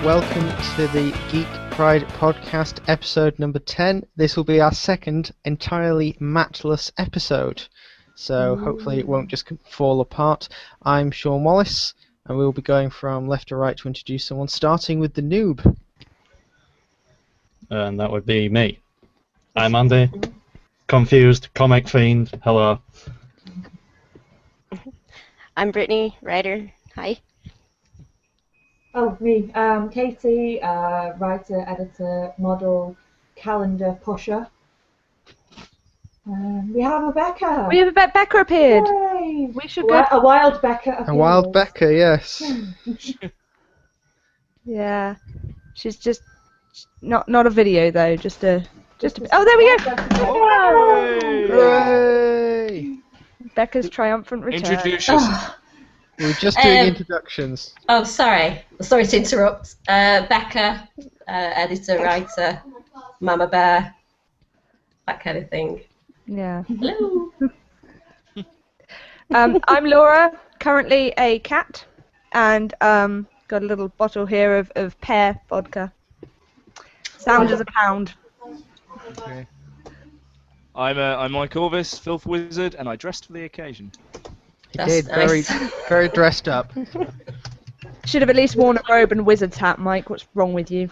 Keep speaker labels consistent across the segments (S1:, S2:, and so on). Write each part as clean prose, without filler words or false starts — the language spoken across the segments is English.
S1: welcome to the Geek Pride podcast, episode number 10. This will be our second entirely matless episode, so hopefully it won't just fall apart. I'm Sean Wallace, and we'll be going from left to right to introduce someone, starting with the noob.
S2: And that would be me. I'm Andy, confused, comic fiend, hello.
S3: I'm Brittany, writer. Hi.
S4: Oh, me. Katie, writer, editor, model, calendar pusher. We have a Becca.
S5: We have a Becca appeared.
S4: Yay.
S5: We should go.
S4: A wild Becca appeared.
S1: A wild Becca, yes.
S5: Yeah, she's just not a video though. Just a. Oh, there we go.
S1: Hooray!
S5: Becca's triumphant return.
S6: Introduce yourself.
S1: We were just doing introductions.
S7: Oh, sorry to interrupt. Becca, editor, writer, Mama Bear, that kind of thing.
S5: Yeah.
S7: Hello.
S5: I'm Laura, currently a cat, and got a little bottle here of pear vodka. Sound as a pound.
S1: Okay.
S6: I'm Mike Orvis, filth wizard, and I dressed for the occasion.
S1: He
S7: That's
S1: did,
S7: nice.
S1: very dressed up.
S5: Should have at least worn a robe and wizard's hat, Mike. What's wrong with you?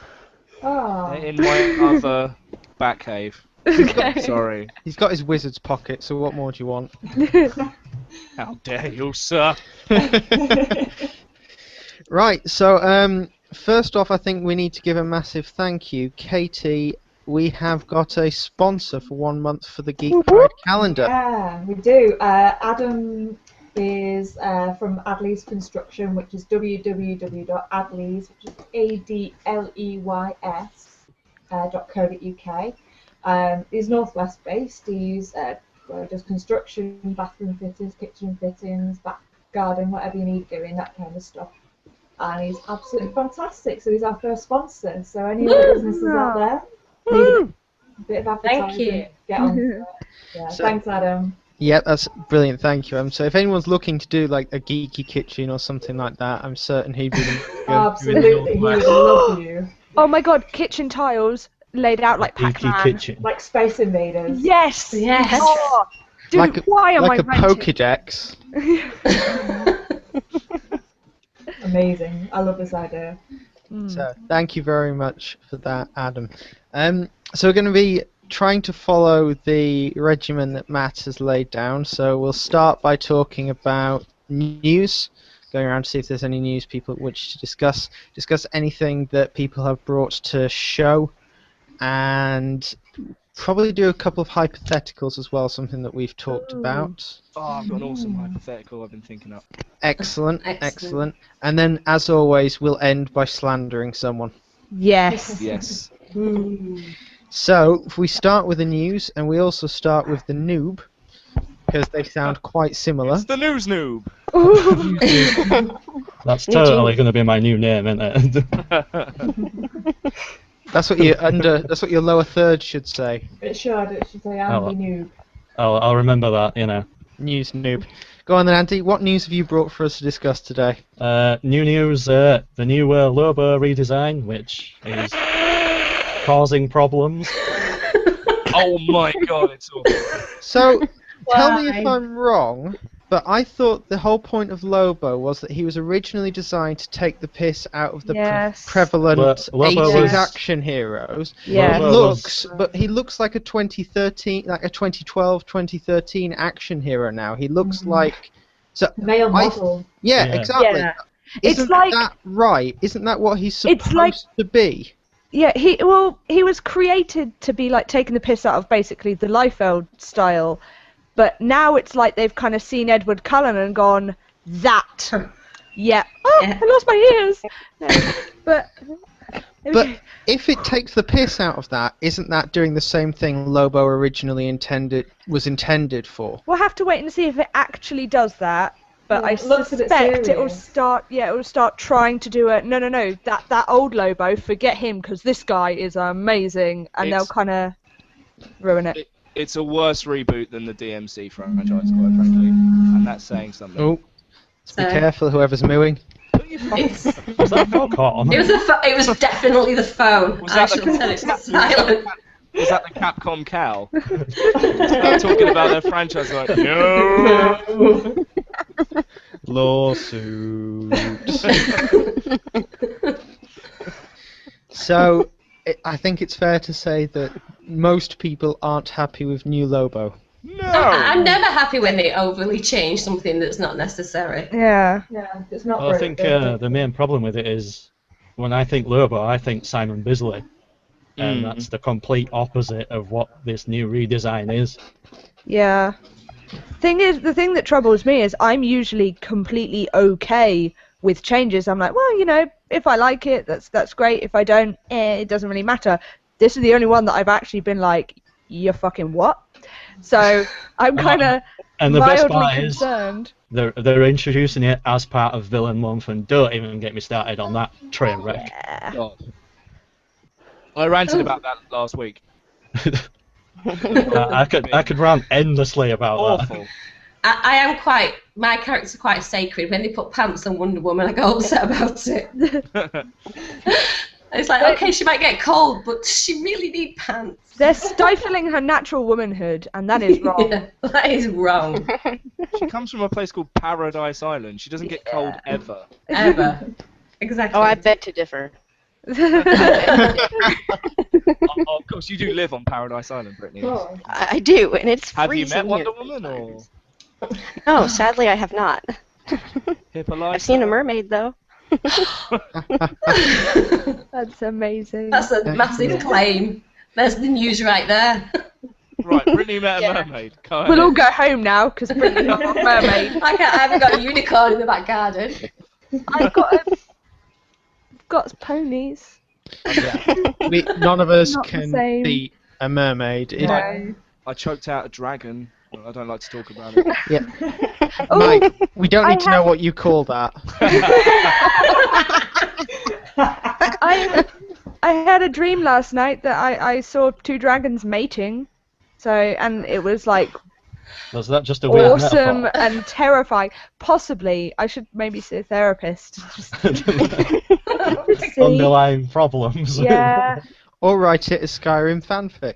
S4: Oh.
S6: In my other bat cave.
S5: Okay.
S6: Sorry.
S1: He's got his wizard's pocket, so what more do you want?
S6: How dare you, sir?
S1: Right, so first off, I think we need to give a massive thank you. Katie, we have got a sponsor for 1 month for the Geek Pride calendar.
S4: Yeah, we do. Adam is from Adleys Construction, which is www.adleys, which is adleys.co.uk. He's Northwest based. He's does construction, bathroom fittings, kitchen fittings, back garden, whatever you need doing, that kind of stuff. And he's absolutely fantastic. So he's our first sponsor. So any other businesses out there need a bit of advertising,
S7: Thank you.
S4: get on to it. Yeah,
S1: So-
S4: thanks, Adam.
S1: Yeah, that's brilliant, thank you. So if anyone's looking to do like a geeky kitchen or something like that, I'm certain he'd be
S4: Absolutely, he would love you.
S5: Oh my God, kitchen tiles laid out like
S2: Geeky
S5: Pac-Man.
S2: kitchen.
S4: Like Space Invaders.
S5: Yes.
S7: Yes.
S5: Oh, dude,
S1: like a,
S5: why am
S1: like
S5: I
S1: a
S5: renting?
S1: Pokédex.
S4: Amazing. I love this idea.
S1: So thank you very much for that, Adam. So we're going to be trying to follow the regimen that Matt has laid down. So we'll start by talking about news, going around to see if there's any news people wish to discuss anything that people have brought to show, and probably do a couple of hypotheticals as well, something that we've talked about.
S6: Oh, I've got an awesome hypothetical I've been thinking of.
S1: Excellent.
S7: Excellent.
S1: And then, as always, we'll end by slandering someone.
S5: Yes.
S6: Yes.
S1: So, if we start with the news, and we also start with the noob, because they sound quite similar.
S6: It's the news noob.
S2: That's totally going to be my new name, isn't it?
S1: That's what your lower third should say.
S4: It should say Andy Noob.
S2: I'll remember that, you know.
S1: News noob. Go on then, Andy. What news have you brought for us to discuss today?
S2: New news, the new Lobo redesign, which is causing problems.
S6: Oh my god, it's awful.
S1: So, tell me if I'm wrong, but I thought the whole point of Lobo was that he was originally designed to take the piss out of the
S5: Yes.
S1: prevalent
S2: Lobo
S1: 80s
S2: was-
S1: action heroes.
S5: Yeah.
S2: Lobo
S1: But he looks like a 2013, like a 2012, 2013 action hero now. He looks like
S4: Male model.
S1: yeah,
S2: Yeah.
S1: exactly.
S5: Yeah.
S1: Isn't
S5: It's like-
S1: that right? Isn't that what he's supposed
S5: It's like-
S1: to be?
S5: Yeah, he was created to be like taking the piss out of basically the Liefeld style, but now it's like they've kind of seen Edward Cullen and gone, that. Yeah. Oh,
S7: Yeah.
S5: I lost my ears. No, but
S1: But if it takes the piss out of that, isn't that doing the same thing Lobo originally was intended for?
S5: we'll have to wait and see if it actually does that. But
S4: Yeah,
S5: I
S4: it looks a bit
S5: suspect it will
S4: serious.
S5: start. Yeah, it will start trying to do it. No. That old Lobo, forget him because this guy is amazing, and they'll
S6: It's-
S5: kind of ruin it.
S6: It's a worse reboot than the DMC franchise, quite frankly. And that's saying something.
S1: Oh, be
S7: So-
S1: careful, whoever's mooing.
S7: It's,
S2: Was that Foghorn?
S7: it was definitely the phone.
S6: Was
S7: I
S6: that
S7: should
S6: the-
S7: have said it's silent.
S6: Was that the Capcom cow? Start talking about their franchise like, no!
S1: Lawsuit. So, I think it's fair to say that most people aren't happy with New Lobo.
S6: No!
S7: I'm never happy when they overly change something that's not necessary.
S5: Yeah.
S4: Yeah, it's not
S2: Well, I
S4: very
S2: think
S4: good.
S2: the main problem with it is when I think Lobo, I think Simon Bisley. And
S6: Mm.
S2: that's the complete opposite of what this new redesign is.
S5: Yeah. The thing that troubles me is I'm usually completely okay with changes. I'm like, well, if I like it, that's great. If I don't, it doesn't really matter. This is the only one that I've actually been like, you're fucking what? So I'm kind of
S2: And the best
S5: mildly
S2: part is
S5: concerned.
S2: they're introducing it as part of Villain Month, and don't even get me started on that train wreck.
S5: Yeah.
S6: God. I ranted about that last week.
S2: I could rant endlessly about
S6: Awful.
S7: I am quite. My character's quite sacred. When they put pants on Wonder Woman, I get upset about it. It's like, okay, she might get cold, but does she really need pants?
S5: They're stifling her natural womanhood, and that is wrong.
S7: Yeah, that is wrong.
S6: She comes from a place called Paradise Island. She doesn't get cold ever.
S7: Ever. Exactly.
S3: Oh, I beg to differ.
S6: Oh, of course, you do live on Paradise Island, Brittany.
S4: Oh,
S3: I do, and it's
S6: Have you
S3: freezing
S6: met Wonder
S3: here
S6: Woman or
S3: sometimes. No, sadly I have not.
S6: Hippolyta?
S3: I've seen a mermaid though.
S5: That's amazing.
S7: That's a massive claim. There's the news right there.
S6: Right, Brittany met a
S3: Yeah.
S6: mermaid. Go ahead.
S5: We'll all go home now because Brittany's not a mermaid.
S7: I haven't got a unicorn in the back garden.
S5: I've got ponies.
S1: None of us
S5: Not the
S1: can
S5: same.
S1: beat a mermaid.
S5: No.
S6: I choked out a dragon. Well, I don't like to talk about it.
S5: Oh,
S1: Mike, we don't need to know
S5: have-
S1: what you call that.
S5: I had a dream last night that I saw two dragons mating. So, and it was like
S2: Was that just a weird
S5: awesome
S2: metaphor?
S5: and terrifying. Possibly, I should maybe see a therapist. Just to see.
S2: Underlying problems.
S5: Yeah.
S1: Or write it as Skyrim fanfic.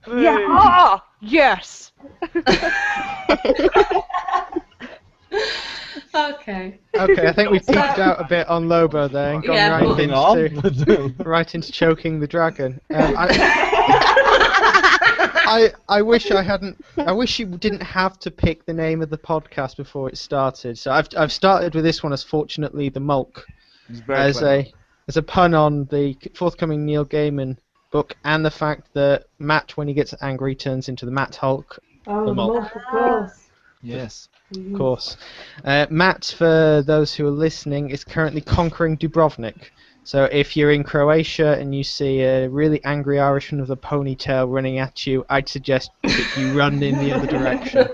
S5: Yeah. Ah, yes.
S7: Okay.
S1: Okay, I think we peeked out a bit on Lobo there and gone
S7: Yeah,
S1: right,
S2: Moving
S1: into,
S2: on.
S1: right into choking the dragon. I wish I hadn't. I wish you didn't have to pick the name of the podcast before it started. So I've started with this one as fortunately the MULK
S6: It's very
S1: as
S6: clever.
S1: a pun on the forthcoming Neil Gaiman book and the fact that Matt, when he gets angry, turns into the Matt Hulk.
S4: oh,
S1: The
S4: the
S1: MULK.
S4: MULK, of course.
S6: Yes.
S1: Of course. Matt, for those who are listening, is currently conquering Dubrovnik. So if you're in Croatia and you see a really angry Irishman with a ponytail running at you, I'd suggest that you run in the other direction.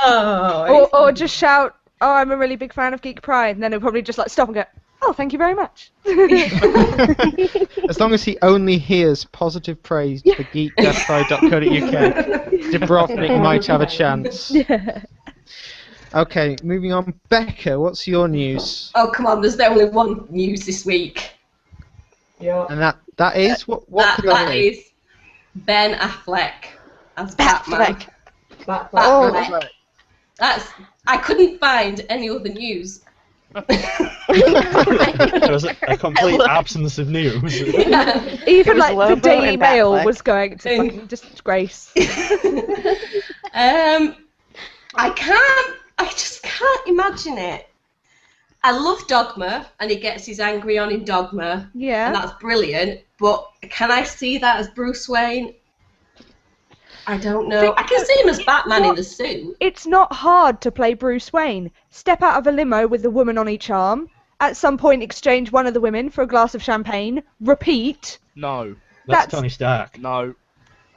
S7: Oh.
S5: Or just shout, "Oh, I'm a really big fan of Geek Pride," and then he'll probably just like stop and go, "Oh, thank you very much."
S1: As long as he only hears positive praise for geek-pride.co.uk, Dubrovnik might have a chance.
S5: Yeah.
S1: Okay, moving on. Becca, what's your news?
S7: Oh, come on, there's only one news this week.
S4: Yeah.
S1: And that is what could
S7: That
S1: that be?
S7: is Ben Affleck as Batman.
S3: Batfleck.
S4: Batfleck.
S3: Oh.
S7: That's. I couldn't find any other news.
S2: There was a complete absence of news.
S7: Yeah.
S5: Even
S3: was
S5: like the
S3: Lobo
S5: Daily
S3: and
S5: Mail
S3: Batfleck.
S5: was going, "It's a fucking disgrace."
S7: I just can't imagine it. I love Dogma, and he gets his angry on in Dogma, and
S5: Yeah.
S7: that's brilliant. But can I see that as Bruce Wayne? I don't know. I can see him as Batman in the suit.
S5: It's not hard to play Bruce Wayne. Step out of a limo with a woman on each arm. At some point, exchange one of the women for a glass of champagne. Repeat.
S6: No.
S2: That's
S5: That's-
S2: Tony Stark.
S6: No.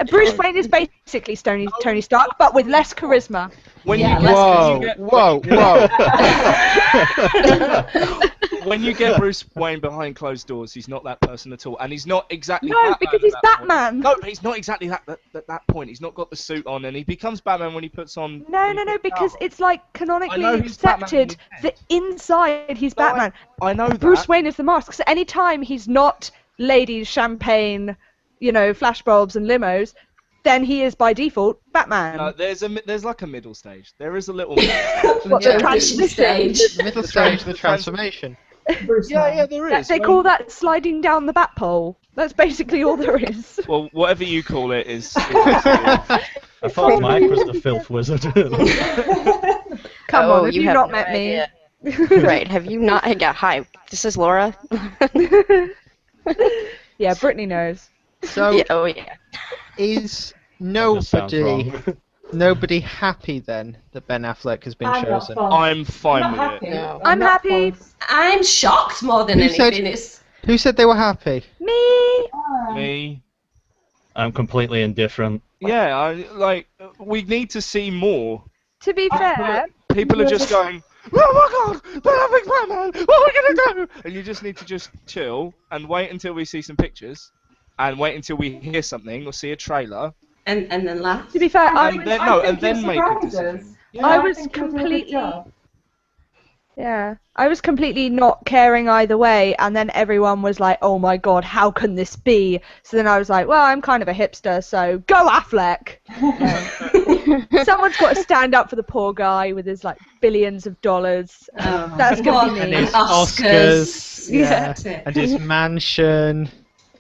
S5: Bruce Wayne is basically Tony Stark, but with less charisma.
S6: When
S7: Yeah,
S6: you get,
S1: Whoa,
S6: when you get-
S1: whoa.
S6: when you get Bruce Wayne behind closed doors, he's not that person at all, and he's not exactly.
S5: No,
S6: Batman
S5: because
S6: at
S5: he's
S6: that point.
S5: Batman.
S6: No, he's not exactly that at that point. He's not got the suit on, and he becomes Batman when he puts on.
S5: No, because it's like
S6: I
S5: canonically
S6: know he's Batman
S5: accepted
S6: in his
S5: that inside he's
S6: No,
S5: Batman.
S6: I know that.
S5: Bruce Wayne is the mask. So any time he's not ladies, champagne, flashbulbs and limos, then he is by default Batman.
S6: No, there's like a middle stage. There is a little.
S5: What,
S1: Yeah.
S5: the transition
S7: stage.
S1: The middle stage, the transformation.
S4: Bruce
S6: Yeah,
S4: Wayne.
S6: there
S5: That-
S6: is.
S5: they call that sliding down the bat pole. That's basically all there is.
S6: Well, whatever you call it is.
S2: I thought Mike was the filth wizard.
S5: Come
S3: Oh,
S5: on, have
S3: you
S5: you
S3: have
S5: not
S3: no
S5: met me?
S3: idea. Right, have you not? Yeah, hi, this is Laura.
S5: Yeah, Brittany knows.
S1: So,
S3: Yeah, oh, yeah.
S1: is
S2: That just sounds
S1: nobody happy then that Ben Affleck has been
S4: I'm not
S1: chosen?
S4: fun.
S6: I'm fine
S4: not
S6: with
S4: happy.
S6: it.
S3: No.
S5: I'm
S4: not
S5: happy.
S4: fun.
S7: I'm shocked more than
S1: Who said-
S7: anything. It's
S1: Who said they were happy?
S5: Me.
S6: Me.
S2: I'm completely indifferent.
S6: Yeah, we need to see more.
S5: To be fair,
S6: People are just going, oh my god, Ben Affleck's Batman, what are we gonna do? And you just need to just chill and wait until we see some pictures, and wait until we hear something or see a trailer,
S7: and then laugh.
S5: to be fair, I
S6: and
S5: was,
S6: then
S4: I think
S6: then
S4: it
S6: make a
S4: surprises
S6: decision.
S4: us.
S6: Yeah.
S5: I was
S4: think he'll do a good
S5: completely-
S4: job.
S5: I was completely not caring either way, and then everyone was like, "Oh my god, how can this be?" So then I was like, "Well, I'm kind of a hipster, so go Affleck." Someone's got to stand up for the poor guy with his like billions of dollars. That's gonna be
S1: And
S5: me.
S1: his
S7: Oscars.
S1: yeah,
S7: That's it.
S1: and his mansion.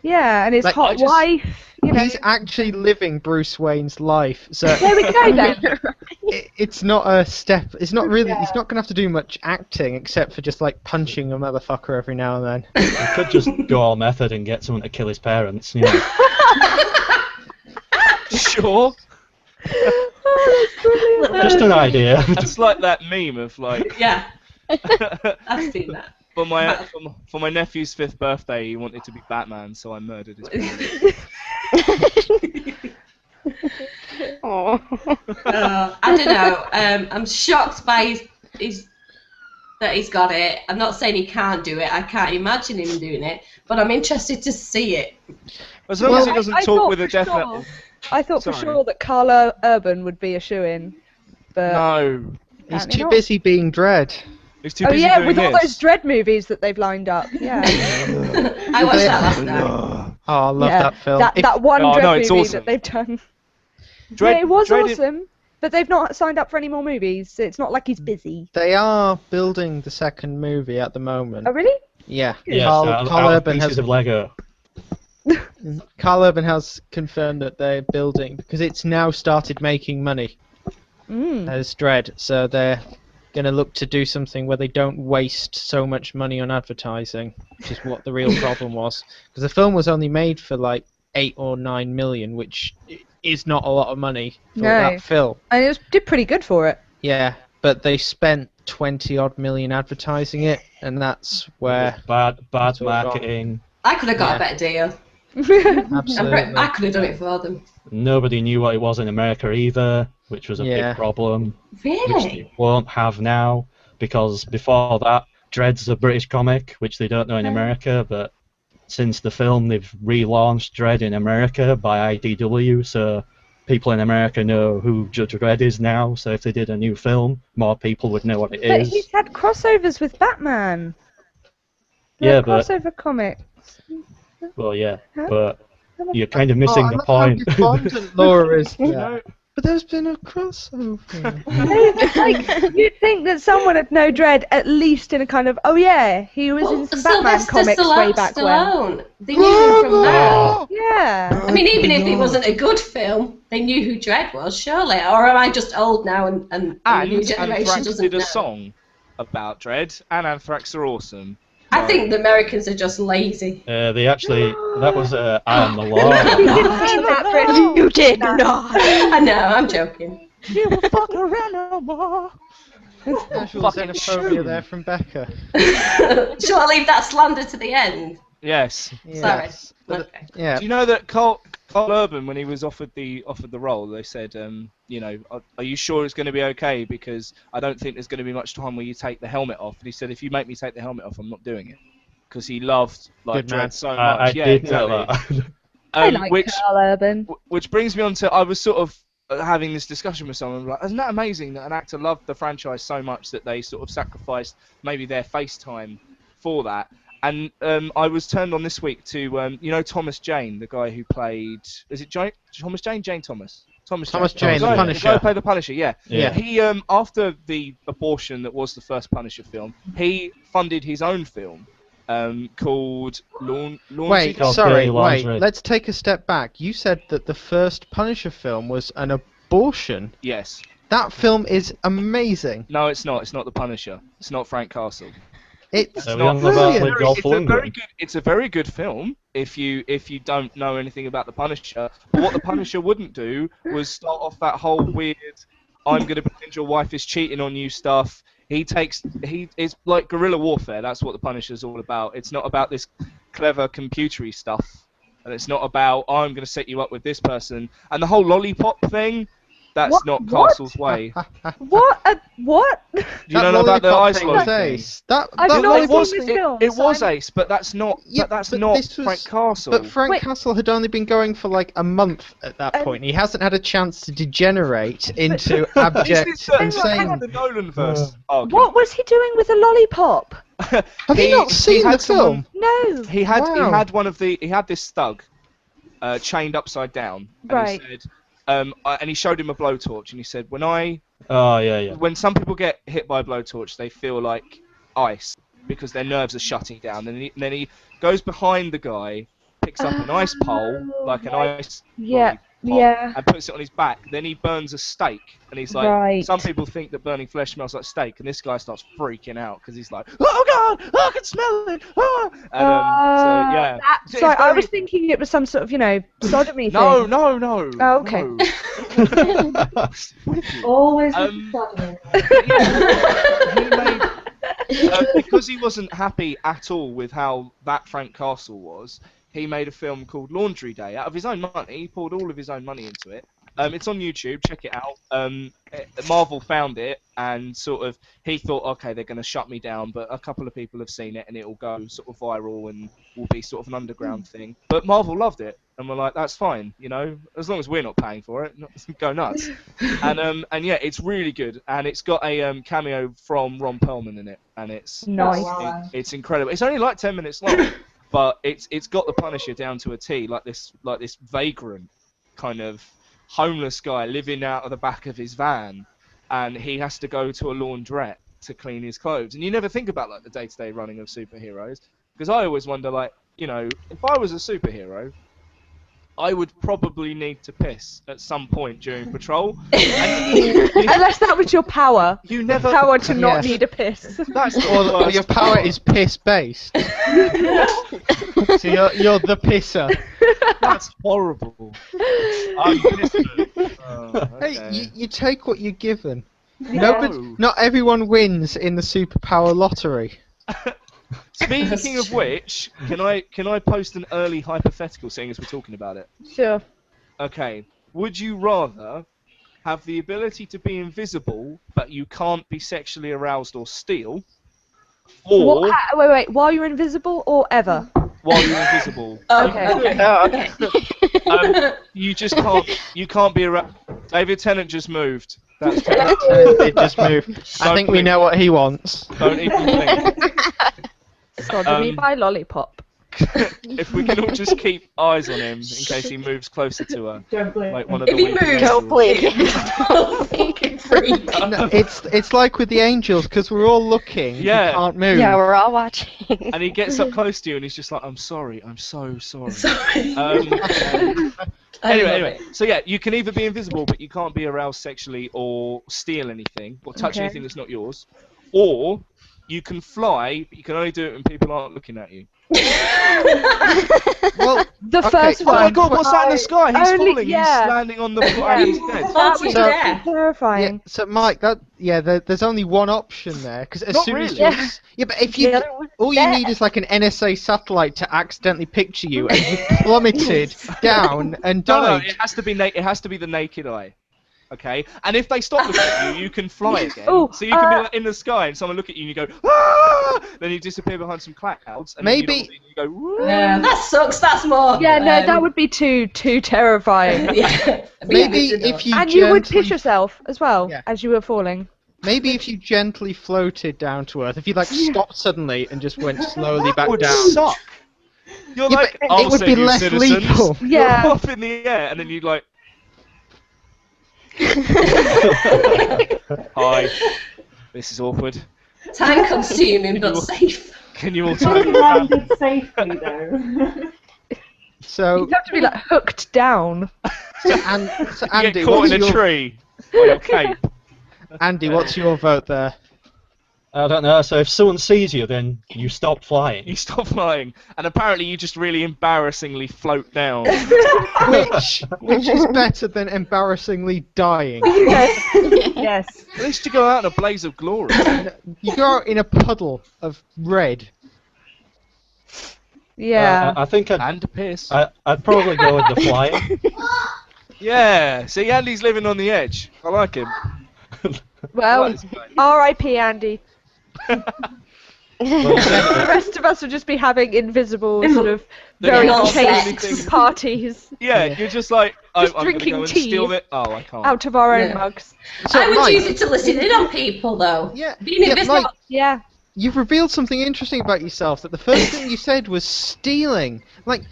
S5: Yeah, and his
S1: Like,
S5: hot
S6: I just-
S5: wife.
S1: He's actually living Bruce Wayne's life, so
S5: There we go then.
S1: it's not a step. It's not really. He's not gonna have to do much acting except for just like punching a motherfucker every now and then.
S2: I could just go all method and get someone to kill his parents.
S6: Sure.
S2: Just an idea.
S6: That's like that meme of like,
S7: Yeah, I've seen that.
S6: for my nephew's 5th birthday, he wanted to be Batman, so I murdered his parents.
S3: Oh.
S7: I don't know. I'm shocked by that he's got it. I'm not saying he can't do it. I can't imagine him doing it, but I'm interested to see it.
S6: As long as he
S5: I
S6: doesn't
S5: thought
S6: talk with a
S5: for
S6: definite.
S5: sure- I thought for
S6: Sorry.
S5: sure that Carla Urban would be a shoo-in, but
S6: No,
S1: He's
S5: Apparently
S1: too
S5: not.
S1: busy being Dread.
S6: he's too
S5: oh
S6: busy
S5: yeah,
S6: doing
S5: with
S6: this.
S5: all those Dread movies that they've lined up. Yeah,
S7: I watched that last night.
S1: Oh, I love
S5: yeah.
S1: that film.
S5: That one
S6: Oh,
S5: Dread
S6: no, it's
S5: movie
S6: awesome.
S5: that they've done.
S6: Dread-
S5: Yeah, it was
S6: Dread-
S5: awesome, but they've not signed up for any more movies. It's not like he's busy.
S1: They are building the second movie at the moment.
S5: Oh really?
S1: Yeah,
S2: Yes,
S1: Carl,
S2: out
S1: Carl
S2: of
S1: Urban
S2: pieces
S1: has
S2: of Lego.
S1: Carl Urban has confirmed that they're building because it's now started making money
S5: Mm.
S1: as Dread, so they're going to look to do something where they don't waste so much money on advertising, which is what the real problem was. Because the film was only made for like 8 or 9 million, which is not a lot of money for
S5: No.
S1: that film.
S5: And it did pretty good for it.
S1: Yeah, but they spent 20 odd million advertising it, and that's where
S2: Bad
S1: It's all gone.
S2: marketing.
S7: I could have got
S1: Yeah.
S7: a better deal.
S1: absolutely.
S7: I could have done it for them.
S2: Nobody knew what it was in America either, which was a
S1: Yeah.
S2: big problem, which
S7: Really?
S2: they won't have now, because before that, Dread's a British comic, which they don't know in America, but since the film, they've relaunched Dread in America by IDW, so people in America know who Judge Dredd is now, so if they did a new film, more people would know what it
S5: But
S2: is.
S5: he's had crossovers with Batman.
S2: Yeah,
S5: Like
S2: but-
S5: crossover comics.
S2: Well, yeah,
S5: Huh?
S2: but you're kind of missing
S1: Oh, I
S2: the
S1: love how
S2: point.
S1: despondent Laura is.
S6: No.
S1: But there's been a crossover.
S5: Like, you'd think that someone would know Dredd at least in a kind of, oh yeah, he was in some Batman comics way back when.
S7: Stallone. They knew him from that.
S5: Yeah.
S7: I mean, even if it wasn't a good film, they knew who Dredd was, surely. Or am I just old now and the new
S6: And
S7: generation
S6: Anthrax
S7: doesn't
S6: did a
S7: know?
S6: song about Dread, and Anthrax are awesome.
S7: I think the Americans are just lazy.
S2: They actually, that was I Am the Law.
S5: You didn't mean that, Britt.
S3: You did not.
S7: I know, I'm joking.
S5: You were fucking animal.
S1: Casual
S6: Fucking
S1: xenophobia
S6: shoe.
S1: there from Becca.
S7: Shall I leave that slander to the end?
S6: Yes.
S1: Yes.
S7: Sorry. Okay.
S1: Yeah.
S6: Do you know that Carl Carl Urban, when he was offered the role, they said, you know, are you sure it's going to be okay? Because I don't think there's going to be much time where you take the helmet off. And he said, if you make me take the helmet off, I'm not doing it. Because he loved
S1: Good man.
S6: Dredd so much.
S2: I
S6: Yeah,
S2: did
S6: exactly.
S2: know that.
S5: I like Carl Urban.
S6: Which brings me on to, I was sort of having this discussion with someone, like, isn't that amazing that an actor loved the franchise so much that they sort of sacrificed maybe their face time for that? And I was turned on this week to, you know, Thomas Jane, the guy who played, is it Thomas Jane? Jane Thomas? Thomas Jane,
S1: the
S6: the
S1: Punisher.
S6: guy who played the Punisher, yeah.
S2: Yeah.
S6: He, after the abortion that was the first Punisher film, he funded his own film called Laundry
S1: Wait,
S6: Day.
S1: sorry,
S2: Laundry.
S1: wait. Let's take a step back. You said that the first Punisher film was an abortion.
S6: Yes.
S1: That film is amazing.
S6: No, it's not. It's not the Punisher. It's not Frank Castle.
S1: It's
S2: Are we
S6: not
S2: on about
S1: brilliant.
S2: with Dolph Lundgren?
S6: It's a very good film if you don't know anything about the Punisher. But what the Punisher wouldn't do was start off that whole weird, I'm gonna pretend your wife is cheating on you stuff. It's like guerrilla warfare. That's what the Punisher's all about. It's not about this clever computery stuff, and it's not about I'm gonna set you up with this person. And the whole lollipop thing, that's
S5: What?
S6: not
S5: What?
S6: Castle's way.
S5: What? What?
S6: You don't know about the
S1: lollipop
S6: ice
S1: thing
S6: lolly
S1: was
S6: thing?
S1: ace. That
S5: I've
S6: It
S5: not
S6: was,
S5: seen this film.
S6: it was Ace, but that's not.
S1: Yeah,
S6: but that's
S1: but
S6: not
S1: this was-
S6: Frank Castle.
S1: But Frank
S5: Wait.
S1: Castle had only been going for like a month at that point. He hasn't had a chance to degenerate into abject
S6: This is hang
S1: insane.
S6: on, the Nolan verse.
S5: What was he doing with a lollipop?
S1: Have you not seen the
S6: had someone-
S1: film?
S5: No.
S6: He had
S1: Wow.
S6: he had this thug chained upside down, and
S5: Right.
S6: he said, and he showed him a blowtorch, and he said,
S2: Oh, yeah.
S6: when some people get hit by a blowtorch, they feel like ice because their nerves are shutting down, and then he goes behind the guy, picks up an ice pole, like an ice
S5: Yeah.
S6: lolly pop,
S5: Yeah.
S6: and puts it on his back. Then he burns a steak, and he's like,
S5: Right.
S6: some people think that burning flesh smells like steak, and this guy starts freaking out because he's like, oh god, I can smell it. Ah! And, so yeah. It's
S5: Sorry, I
S6: very-
S5: was thinking it was some sort of, sodomy
S6: No,
S5: thing.
S6: no.
S5: Oh, okay.
S6: No. With you.
S4: Always
S6: Um,
S4: with sodomy.
S6: He made, because he wasn't happy at all with how that Frank Castle was, he made a film called Laundry Day out of his own money. He poured all of his own money into it. It's on YouTube. Check it out. Marvel found it and sort of he thought, okay, they're going to shut me down, but a couple of people have seen it and it will go sort of viral and will be sort of an underground thing. But Marvel loved it and we're like, that's fine, as long as we're not paying for it, go nuts. And yeah, it's really good and it's got a cameo from Ron Perlman in it and it's
S5: Nice.
S6: it's incredible. It's only like 10 minutes long, but it's got the Punisher down to a T, like this vagrant kind of homeless guy living out of the back of his van, and he has to go to a laundrette to clean his clothes. And you never think about like the day-to-day running of superheroes, because I always wonder, like, if I was a superhero, I would probably need to piss at some point during patrol. And
S5: Unless that was your power.
S6: you never.
S5: Power to not
S1: Yes.
S5: need a piss.
S6: That's the
S1: Or
S6: worst
S1: your power
S6: part.
S1: is piss based. So you're the pisser.
S6: That's horrible. I'm pissed. Oh,
S1: Hey,
S6: okay.
S1: you take what you're given.
S6: No.
S1: Not everyone wins in the superpower lottery.
S6: Speaking of which, can I post an early hypothetical, seeing as we're talking about it?
S5: Sure.
S6: Okay. Would you rather have the ability to be invisible, but you can't be sexually aroused or steal, or
S5: Wait. While you're invisible or ever?
S6: while you're invisible,
S5: Okay.
S6: you just can't be around? David Tennant just moved. That's
S1: It just moved. I think we
S6: blink.
S1: know what he wants.
S6: Don't even think.
S5: Sodomy by lollipop.
S6: If we can all just keep eyes on him in case he moves closer to her,
S4: Don't blink.
S6: like one of the
S7: If he
S6: weeping
S7: moves,
S6: angels.
S3: Don't blink.
S7: don't think it's free.
S1: No, it's like with the angels because we're all looking.
S6: Yeah.
S1: You can't move.
S3: Yeah, we're all watching.
S6: And he gets up close to you and he's just like, I'm sorry, I'm so sorry.
S7: Sorry.
S6: Anyway, so yeah, you can either be invisible but you can't be aroused sexually or steal anything or touch
S5: Okay.
S6: anything that's not yours, or You can fly, but you can only do it when people aren't looking at you.
S1: Well,
S5: The
S1: Okay,
S5: first
S6: Oh my
S5: one.
S6: god, what's that in the sky? He's
S5: Only-
S6: falling,
S5: yeah.
S6: he's landing on the floor, and he's dead.
S7: Oh,
S5: was
S1: So-
S7: yeah.
S5: terrifying.
S1: yeah. So Mike, there's only one option there because as
S6: Not
S1: soon as
S6: really.
S1: you're,
S5: Yeah.
S1: yeah, but if you, all you need is like an NSA satellite to accidentally picture you, and you plummeted down and
S6: No,
S1: died.
S6: it has to be it has to be the naked eye. Okay, and if they stop looking at you, you can fly again.
S5: Oh,
S6: So you can be like in the sky, and someone look at you, and you go, ah! Then you disappear behind some clouds, and
S1: Maybe-
S6: then you go, Woo!
S7: Yeah, that sucks. That's more.
S5: Yeah, no, that would be too terrifying.
S7: Yeah.
S1: Maybe
S7: Yeah.
S1: if you
S5: And you would
S1: gently-
S5: piss yourself as well
S1: Yeah.
S5: as you were falling.
S1: Maybe if you gently floated down to Earth, if you like stopped suddenly and just went slowly back
S6: would
S1: down.
S6: suck. You're
S1: Yeah,
S6: like,
S1: but
S6: I'll
S1: it would
S6: save
S1: be
S6: you,
S1: less
S6: citizens.
S1: lethal.
S5: Yeah.
S6: You're up in the air, and then you'd like, hi, this is awkward.
S7: Time consuming, but safe.
S6: Can you all
S4: If
S6: turn
S4: you
S6: around?
S4: landed safely though.
S1: So,
S5: You'd have to be like hooked down.
S1: so
S6: You
S1: Andy,
S6: get caught
S1: what's
S6: in a
S1: your,
S6: tree on your cape.
S1: Andy, what's your vote there?
S2: I don't know. So if someone sees you, then you stop flying.
S6: You stop flying, and apparently you just really embarrassingly float down.
S1: Which is better than embarrassingly dying?
S5: Yes.
S6: At least you go out in a blaze of glory.
S1: You go out in a puddle of red.
S5: Yeah.
S2: I think
S6: And piss.
S2: I'd probably go with the flying.
S6: Yeah, see, Andy's living on the edge. I like him.
S5: Well,
S6: I like this guy.
S5: R.I.P. Andy.
S2: Well,
S5: The rest of us would just be having invisible sort of
S6: They're
S5: very
S7: not
S5: chaste
S6: anything.
S5: parties
S6: Yeah, you're just like, oh,
S5: Just
S6: I'm going to
S5: drinking
S6: go and
S5: tea.
S6: steal it. Oh, I can't.
S5: out of our own
S7: Yeah.
S5: mugs.
S1: So,
S7: I would
S1: Mike,
S7: use it to listen in on people, though.
S1: Yeah,
S7: Being
S1: yeah,
S7: invisible.
S1: Mike,
S5: Yeah.
S1: you've revealed something interesting about yourself. That the first thing you said was stealing. Like,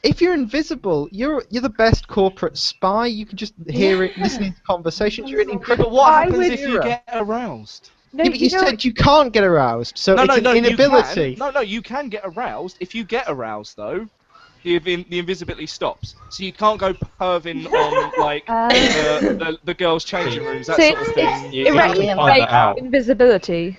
S1: if you're invisible, you're the best corporate spy. You can just hear it, listening to conversations. You're an
S6: Yeah,
S1: incredible.
S6: but what
S5: I
S6: happens
S5: would-
S6: if you get aroused?
S5: No,
S1: Yeah, but you
S5: know-
S1: said you can't get aroused, so it's an inability.
S6: You can. No, you can get aroused. If you get aroused, though, the invisibility stops. So you can't go perving on, like, the girls' changing rooms, that
S5: So
S6: sort of
S5: it's-
S6: thing.
S2: You have to find that out.
S5: invisibility.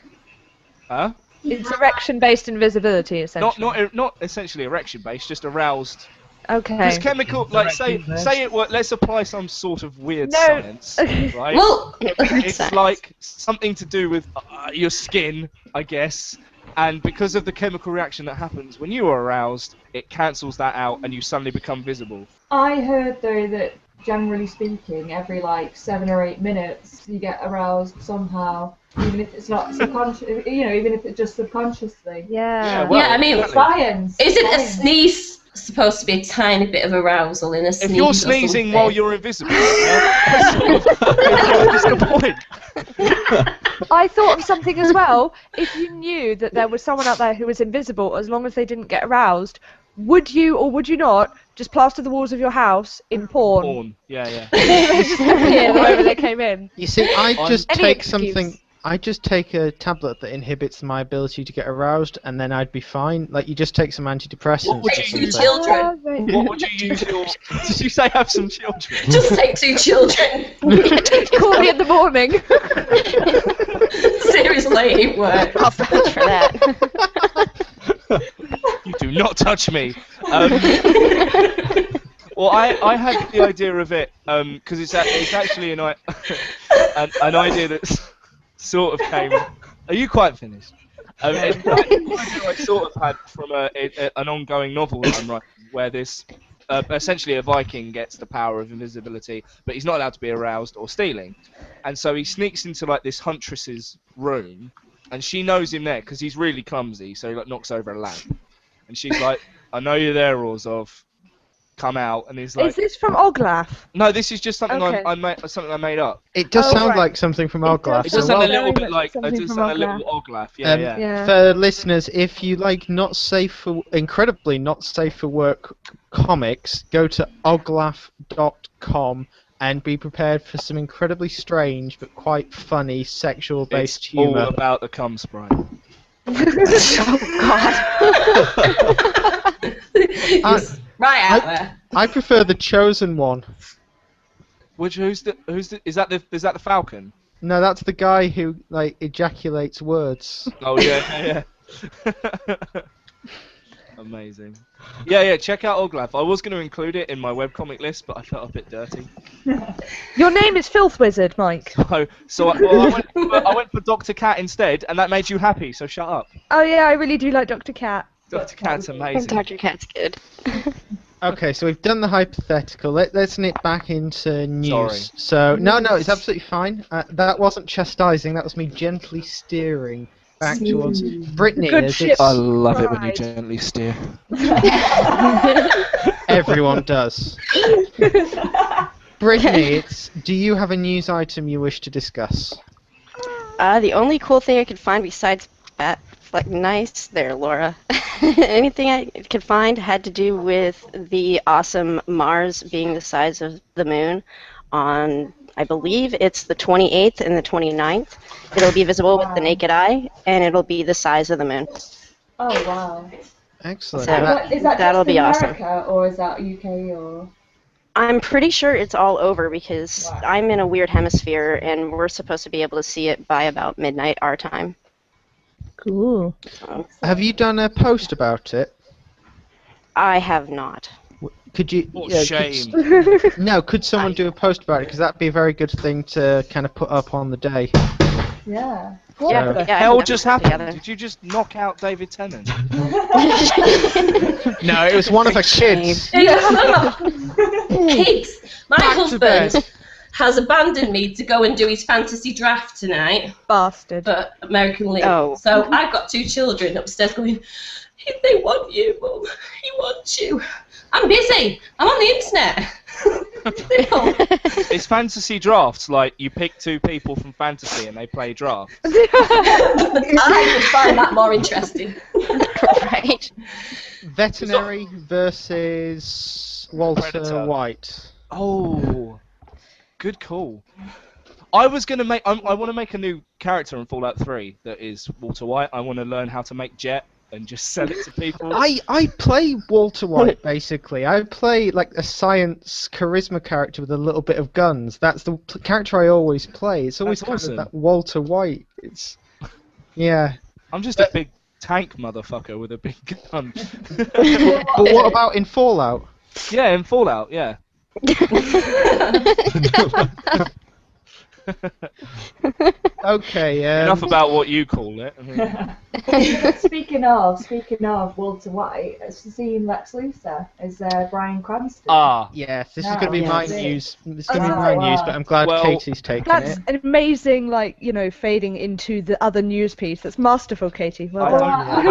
S6: Huh?
S5: It's erection-based invisibility, essentially.
S6: Not essentially erection-based, just aroused.
S5: Okay.
S6: Because chemical, like, say it were, let's apply some sort of weird science, right?
S7: Well,
S6: It's like something to do with your skin, I guess, and because of the chemical reaction that happens when you are aroused, it cancels that out and you suddenly become visible.
S4: I heard though that generally speaking, every like 7 or 8 minutes, you get aroused somehow, even if it's not subconscious. You know, even if it's just subconsciously.
S5: Yeah.
S6: well,
S7: yeah, I mean,
S6: exactly.
S4: Science.
S7: isn't a
S4: science.
S7: sneeze supposed to be a tiny bit of arousal in a sneeze?
S6: If you're
S7: or
S6: sneezing
S7: something?
S6: while you're invisible, that's the point.
S5: I thought of something as well. If you knew that there was someone out there who was invisible, as long as they didn't get aroused, would you or would you not just plaster the walls of your house in porn?
S6: Porn. Yeah.
S5: Just appear wherever they came in.
S1: You see, I just
S5: Any
S1: take
S5: excuse.
S1: something. I just take a tablet that inhibits my ability to get aroused, and then I'd be fine. Like, you just take some antidepressants.
S6: What would
S1: or
S6: you
S1: something.
S6: use?
S7: Children.
S6: What would you use your... Did you say have some children?
S7: Just take 2 children.
S5: Call me in the morning.
S7: Seriously, it works.
S3: I'll vouch for that.
S6: You do not touch me. Well, I had the idea of it because it's actually an idea that sort of came. Are you quite finished? It's an idea I sort of had from an ongoing novel that I'm writing, where this essentially a Viking gets the power of invisibility, but he's not allowed to be aroused or stealing, and so he sneaks into like this huntress's room, and she knows him there because he's really clumsy, so he like knocks over a lamp, and she's like, "I know you're there, Orzhov. Come out," and he's like,
S5: Is this from Oglaf?
S6: "No, this is just something
S5: Okay.
S6: I made up."
S1: It does
S5: Oh,
S1: sound
S5: right.
S1: like something from Oglaf.
S6: It
S1: so
S6: does sound a
S1: well-
S6: little
S5: very
S6: bit
S5: much
S6: like
S5: something
S6: it does
S5: from
S6: sound a
S5: Oglaf.
S6: little Oglaf. Yeah, yeah.
S5: Yeah.
S1: For listeners, if you like incredibly not safe for work comics, go to oglaf.com and be prepared for some incredibly strange but quite funny sexual-based
S6: It's all
S1: humour.
S6: about the cum spray.
S7: It's right out there.
S1: I prefer the chosen one.
S6: Who's the is that the Falcon?
S1: No, that's the guy who like ejaculates words.
S6: Oh yeah. Amazing. Yeah. Check out Oglaf. I was going to include it in my webcomic list, but I felt a bit dirty.
S5: Your name is Filth Wizard, Mike.
S6: I went for Dr. Cat instead, and that made you happy. So shut up.
S5: Oh yeah, I really do like Dr. Cat.
S6: Dr. Cat's amazing.
S3: Dr. Cat's good.
S1: Okay, so we've done the hypothetical. Let's nip back into news.
S6: Sorry.
S1: So no, it's absolutely fine. That wasn't chastising. That was me gently steering back towards Brittany.
S5: Good
S1: as
S5: ship.
S1: it's-
S6: I love it when you
S5: Right.
S6: gently steer.
S1: Everyone does. Brittany, do you have a news item you wish to discuss?
S3: The only cool thing I could find besides Batfleck, nice there, Laura. Anything I could find had to do with the awesome Mars being the size of the moon on, I believe it's the 28th and the 29th. It'll be visible with the naked eye, and it'll be the size of the moon.
S4: Oh wow.
S1: Excellent.
S3: So-
S4: Is that
S3: That'll
S4: just
S3: be awesome.
S4: America or is that UK or?
S3: I'm pretty sure it's all over because
S4: Wow.
S3: I'm in a weird hemisphere, and we're supposed to be able to see it by about midnight our time.
S5: Cool.
S1: Have you done a post about it?
S3: I have not.
S1: Could you?
S6: What
S1: yeah,
S6: shame.
S1: Could someone do a post about it? Because that'd be a very good thing to kind of put up on the day.
S4: Yeah.
S3: Yeah,
S1: So-
S3: I
S6: Hell
S3: can
S6: just
S3: definitely
S6: happened.
S3: put
S6: Did you just knock out David Tennant?
S1: No, it was one of the kids.
S7: Pigs! My
S1: Back to bed.
S7: husband has abandoned me to go and do his fantasy draft tonight
S5: Bastard.
S7: for American League.
S3: Oh.
S7: So I've got 2 children upstairs going, they want you, Mum. He wants you. I'm busy. I'm on the internet. They don't.
S6: It's fantasy drafts, like you pick 2 people from fantasy and they play drafts.
S7: I would find that more interesting.
S3: Right.
S1: Veterinary versus Walter
S6: Predator.
S1: White.
S6: Oh, good call. I was gonna make. I want to make a new character in Fallout 3 that is Walter White. I want to learn how to make jet and just sell it to people.
S1: I play Walter White basically. I play like a science charisma character with a little bit of guns. That's the character I always play. It's always
S6: That's
S1: kind
S6: awesome.
S1: of that Walter White. It's yeah.
S6: I'm just a big tank motherfucker with a big gun.
S1: But what about in Fallout?
S6: Yeah, in Fallout, yeah.
S1: Okay.
S6: Enough about what you call it. I mean,
S4: Speaking of Walter White, I've seen Lex Luther as Bryan Cranston.
S1: Yes, this is
S4: No,
S1: going to be
S3: yeah,
S1: my
S3: that's it.
S1: news. This is going to be
S4: Oh,
S1: my news,
S4: wow.
S1: but I'm glad
S6: Well,
S1: Katie's taking
S5: That's
S1: it.
S5: an amazing, like, fading into the other news piece. That's masterful, Katie. Well
S6: I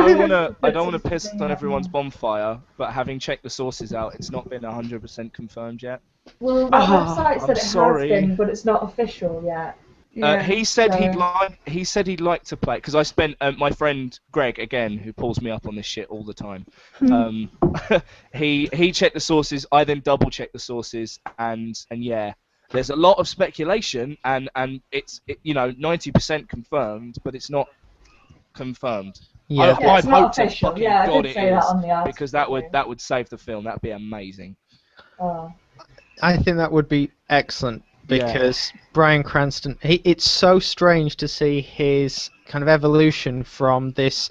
S5: done.
S6: don't want to piss on everyone's bonfire, but having checked the sources out, it's not been 100% confirmed yet.
S4: Well, the website said
S6: I'm
S4: it
S6: sorry.
S4: has been, but it's not official yet.
S6: He said
S4: so-
S6: he'd like to play because I spent my friend Greg again, who pulls me up on this shit all the time. He checked the sources. I then double checked the sources, and yeah, there's a lot of speculation, and it's 90% confirmed, but it's not confirmed.
S1: Yeah.
S4: Yeah,
S6: I
S4: it's not
S6: hope to
S4: official.
S6: fucking
S4: Yeah, I
S6: God
S4: did
S6: it
S4: say that
S6: is,
S4: on the article.
S6: because that would save the film. That'd be amazing.
S4: Oh.
S1: I think that would be excellent because Bryan Cranston. It's so strange to see his kind of evolution from this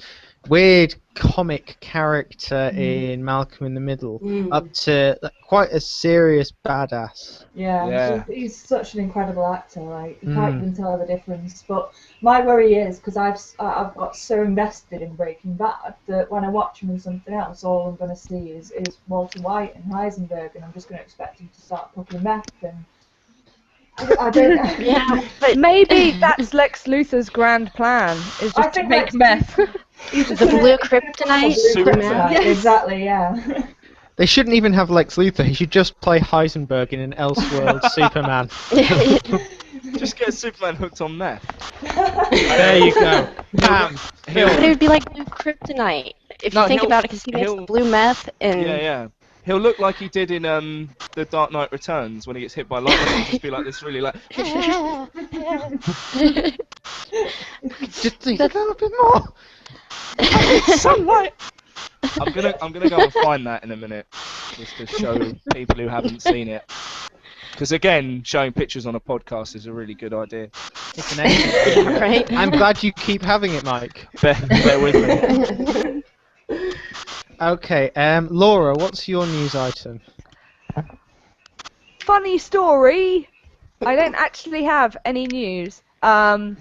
S1: weird comic character in Malcolm in the Middle up to quite a serious badass.
S4: Yeah. He's such an incredible actor. Like you can't even tell the difference. But my worry is because I've got so invested in Breaking Bad that when I watch him in something else, all I'm going to see is Walter White and Heisenberg, and I'm just going to expect him to start cooking meth and. I don't know.
S3: Yeah, but
S5: Maybe that's Lex Luthor's grand plan, is
S4: I
S5: just to
S4: think
S5: make
S4: Lex
S5: meth.
S4: He's just
S3: the
S4: gonna-
S3: blue kryptonite.
S6: Superman.
S4: Kryptonite, exactly, yeah.
S1: They shouldn't even have Lex Luthor. He should just play Heisenberg in an Elseworld Superman.
S6: Just get Superman hooked on meth.
S1: There you go. Bam.
S3: But it would be like blue kryptonite if
S6: No,
S3: you think
S6: he'll-
S3: about it, because he makes
S6: he'll-
S3: the blue meth and
S6: Yeah. He'll look like he did in The Dark Knight Returns when he gets hit by lightning. He'll just be like this, really like.
S1: Just think a little bit more.
S6: Sunlight. I'm gonna go and find that in a minute, just to show people who haven't seen it. Because again, showing pictures on a podcast is a really good idea.
S1: It's an excellent
S3: Yeah,
S1: video.
S3: right.
S1: I'm glad you keep having it, Mike.
S6: Bear with me.
S1: Okay, Laura, what's your news item?
S5: Funny story. I don't actually have any news. I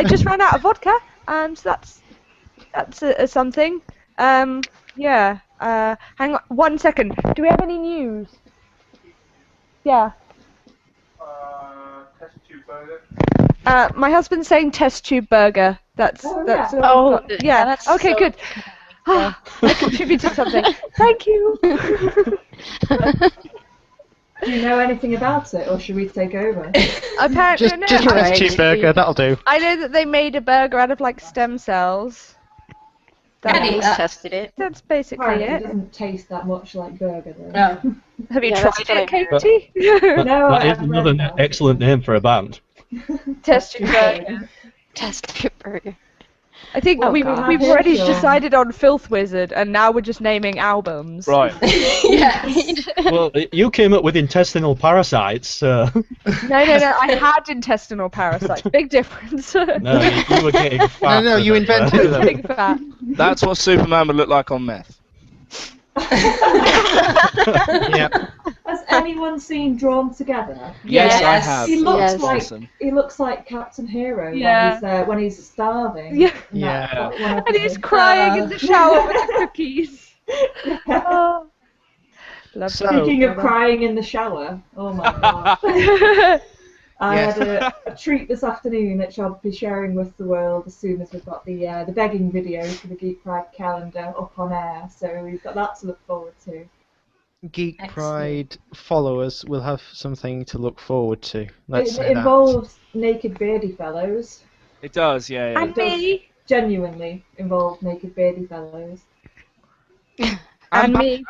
S5: just ran out of vodka, and that's something. Yeah. Hang on 1 second. Do we have any news? Yeah.
S6: Test tube burger.
S5: My husband's saying test tube burger. That's
S4: Oh,
S5: that's
S4: yeah.
S5: all I've
S3: Oh,
S5: got.
S3: yeah,
S5: Yeah.
S3: that's
S5: Okay,
S3: so-
S5: good.
S3: Yeah.
S5: I contributed something. Thank you.
S4: Do you know anything about it, or should we take over?
S5: Apparently,
S1: Just
S5: no,
S1: test
S3: Right.
S1: tube burger, that'll do.
S5: I know that they made a burger out of like stem cells.
S7: I'd
S3: Yeah,
S7: eat
S3: he's
S7: that.
S3: tested it.
S5: That's basically
S4: Apparently, it
S5: it.
S4: doesn't taste that much like burger, though.
S7: No.
S5: Have you
S3: Yeah, that's
S5: tried
S3: what
S5: it,
S3: I heard.
S5: Katie?
S2: That is
S4: I've
S2: another
S4: read about
S2: excellent
S4: it.
S2: name for a band.
S5: Test tube burger.
S3: Test tube burger.
S5: I think
S3: Oh,
S5: we've
S3: God.
S5: already
S4: Sure.
S5: decided on Filth Wizard, and now we're just naming albums.
S6: Right.
S7: Yes.
S2: Well, you came up with intestinal parasites, so
S5: No, I had intestinal parasites. Big difference.
S2: no, you were getting fat.
S1: No, you
S2: with it,
S1: invented them.
S5: Getting fat.
S6: That's what Superman would look like on meth.
S1: Yep.
S4: Has anyone seen Drawn Together?
S6: Yes, I
S7: Yes.
S6: have.
S4: He looks
S3: Yes.
S4: like
S6: Awesome.
S4: he looks like Captain Hero
S5: Yeah.
S4: when he's starving.
S5: Yeah.
S4: And that's
S1: Yeah.
S4: like one of
S5: And he's
S4: the-
S5: crying in the shower with the cookies. Oh. Love
S1: So-
S4: Speaking of crying in the shower, oh my god. I
S1: Yes.
S4: had a treat this afternoon which I'll be sharing with the world as soon as we've got the begging video for the Geek Pride calendar up on air. So we've got that to look forward to.
S1: Geek
S7: Excellent.
S1: Pride followers will have something to look forward to. Let's
S4: It
S1: say that.
S4: involves naked beardy fellows.
S6: It does, yeah.
S5: And me.
S4: Genuinely involved naked beardy fellows.
S5: And me.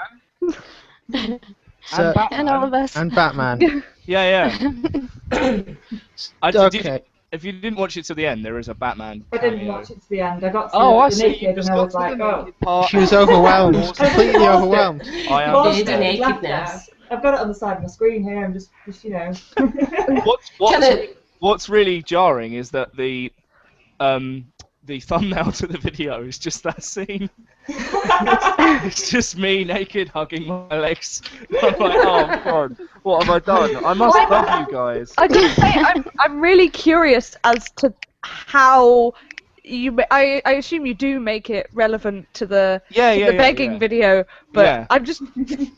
S1: So-
S3: And all of us.
S1: and Batman.
S6: Yeah.
S1: Okay.
S6: If you didn't watch it to the end, there is a Batman.
S4: I didn't
S6: cameo.
S4: watch it to the end. I got to
S6: Oh, I
S4: the
S6: see. You
S4: naked
S6: just
S4: and I
S6: got
S4: was
S6: to
S4: like,
S6: the
S4: oh.
S6: naked part.
S1: She was overwhelmed,
S6: Awesome.
S1: completely overwhelmed.
S6: I
S4: Paused
S7: Did the
S6: understand.
S4: it, left
S7: nakedness.
S4: there. I've got it on the side of my screen here. I'm just you know.
S6: What's really jarring is that the thumbnail to the video is just that scene. It's just me naked hugging my legs. I'm like, oh god, what have I done? I must love you guys.
S5: I did say I'm really curious as to how you. I assume you do make it relevant to the begging video, but
S6: Yeah.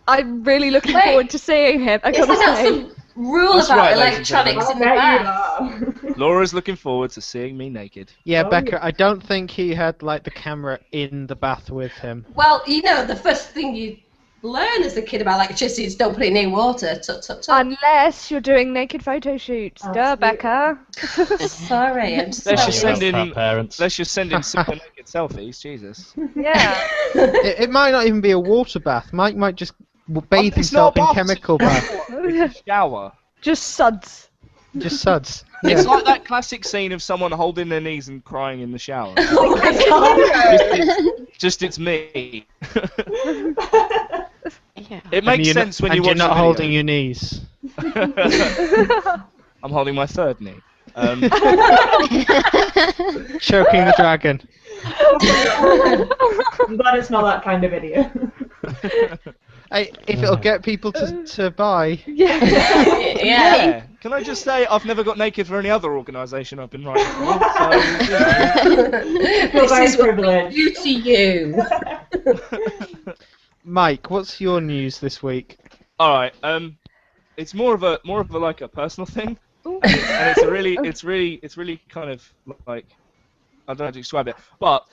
S5: I'm really looking
S7: Wait.
S5: forward to seeing him. I
S7: Is
S5: gotta
S7: there not
S5: say.
S7: some rule
S6: That's
S7: about
S6: right, ladies and
S7: electronics
S4: I'll
S7: in the
S4: bet you
S7: bath?
S4: are.
S6: Laura's looking forward to seeing me naked.
S1: Yeah,
S4: Oh,
S1: Becca,
S4: yeah.
S1: I don't think he had like the camera in the bath with him.
S7: Well, you know, the first thing you learn as a kid about electricity is don't put it near water. Tut, tut, tut.
S5: Unless you're doing naked photo shoots. Duh,
S4: Absolutely.
S5: Becca.
S7: Sorry, I'm
S6: Let's
S7: sorry.
S6: just send in.
S2: Our parents.
S6: Let's just send in super naked selfies. Jesus.
S5: Yeah.
S1: It might not even be a water bath. Mike might just bathe
S6: It's not
S1: himself in
S6: a bath,
S1: chemical bath.
S6: It's a shower.
S5: Just suds.
S1: Just suds.
S6: It's
S1: Yeah.
S6: like that classic scene of someone holding their knees and crying in the shower.
S7: Oh my god.
S6: Just it's me.
S3: Yeah.
S6: It makes
S1: And you're
S6: sense when you
S1: and
S6: watch
S1: you're not
S6: the
S1: holding
S6: video.
S1: your knees.
S6: I'm holding my third knee.
S1: Choking the dragon.
S4: I'm glad it's not that kind of video.
S1: Hey, if it'll get people to buy.
S5: Yeah.
S7: Yeah.
S6: Yeah. Can I just say I've never got naked for any other organisation I've been writing for. So, you know.
S4: Feel very
S7: This is what
S4: privileged.
S7: you to you.
S1: Mike, what's your news this week?
S6: All right. It's more of a like a personal thing, and it's really kind of like I don't know how to describe it, but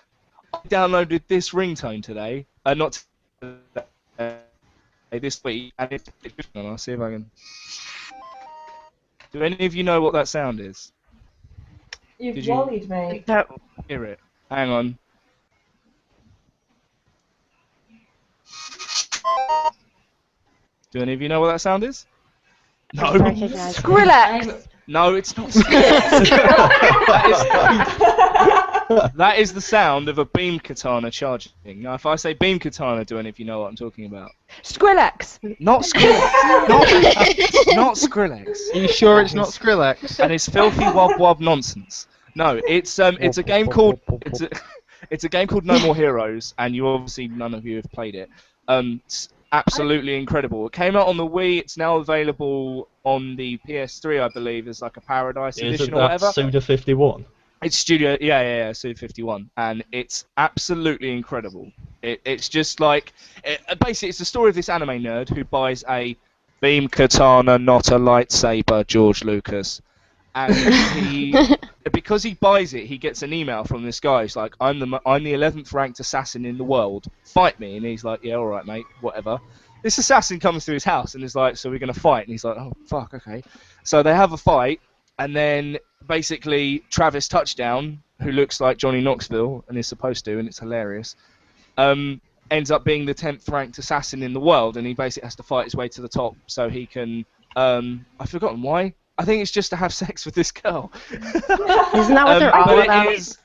S6: I downloaded this ringtone today, not this week, and I'll see if I can. Do any of you know what that sound is?
S4: You've
S6: Did you-
S4: wallied me.
S6: Hear it? Hang on. Do any of you know what that sound is? No.
S3: Recognize it.
S5: Skrillex.
S6: No, it's not. That That is the sound of a beam katana charging. Now, if I say beam katana, do any of you know what I'm talking about?
S5: Skrillex.
S6: Not Skrillex. not Skrillex.
S1: Are you sure it's not Skrillex?
S6: And it's filthy wob wob nonsense. No, it's a game called it's a game called No More Heroes, and you obviously none of you have played it. It's absolutely incredible. It came out on the Wii. It's now available on the PS3, I believe. It's like a Paradise Edition or whatever.
S2: Suda 51?
S6: It's Studio, yeah, Suda 51, and it's absolutely incredible. It's just like basically it's the story of this anime nerd who buys a beam katana, not a lightsaber, George Lucas. And because he buys it, he gets an email from this guy. He's like, I'm the 11th ranked assassin in the world. Fight me. And he's like, yeah, all right, mate, whatever. This assassin comes to his house and is like, so we're going to fight. And he's like, oh, fuck, okay. So they have a fight, and then basically Travis Touchdown, who looks like Johnny Knoxville and is supposed to, and it's hilarious, ends up being the 10th ranked assassin in the world, and he basically has to fight his way to the top so he can, I've forgotten why. I think it's just to have sex with this girl.
S3: Isn't that what they're all about?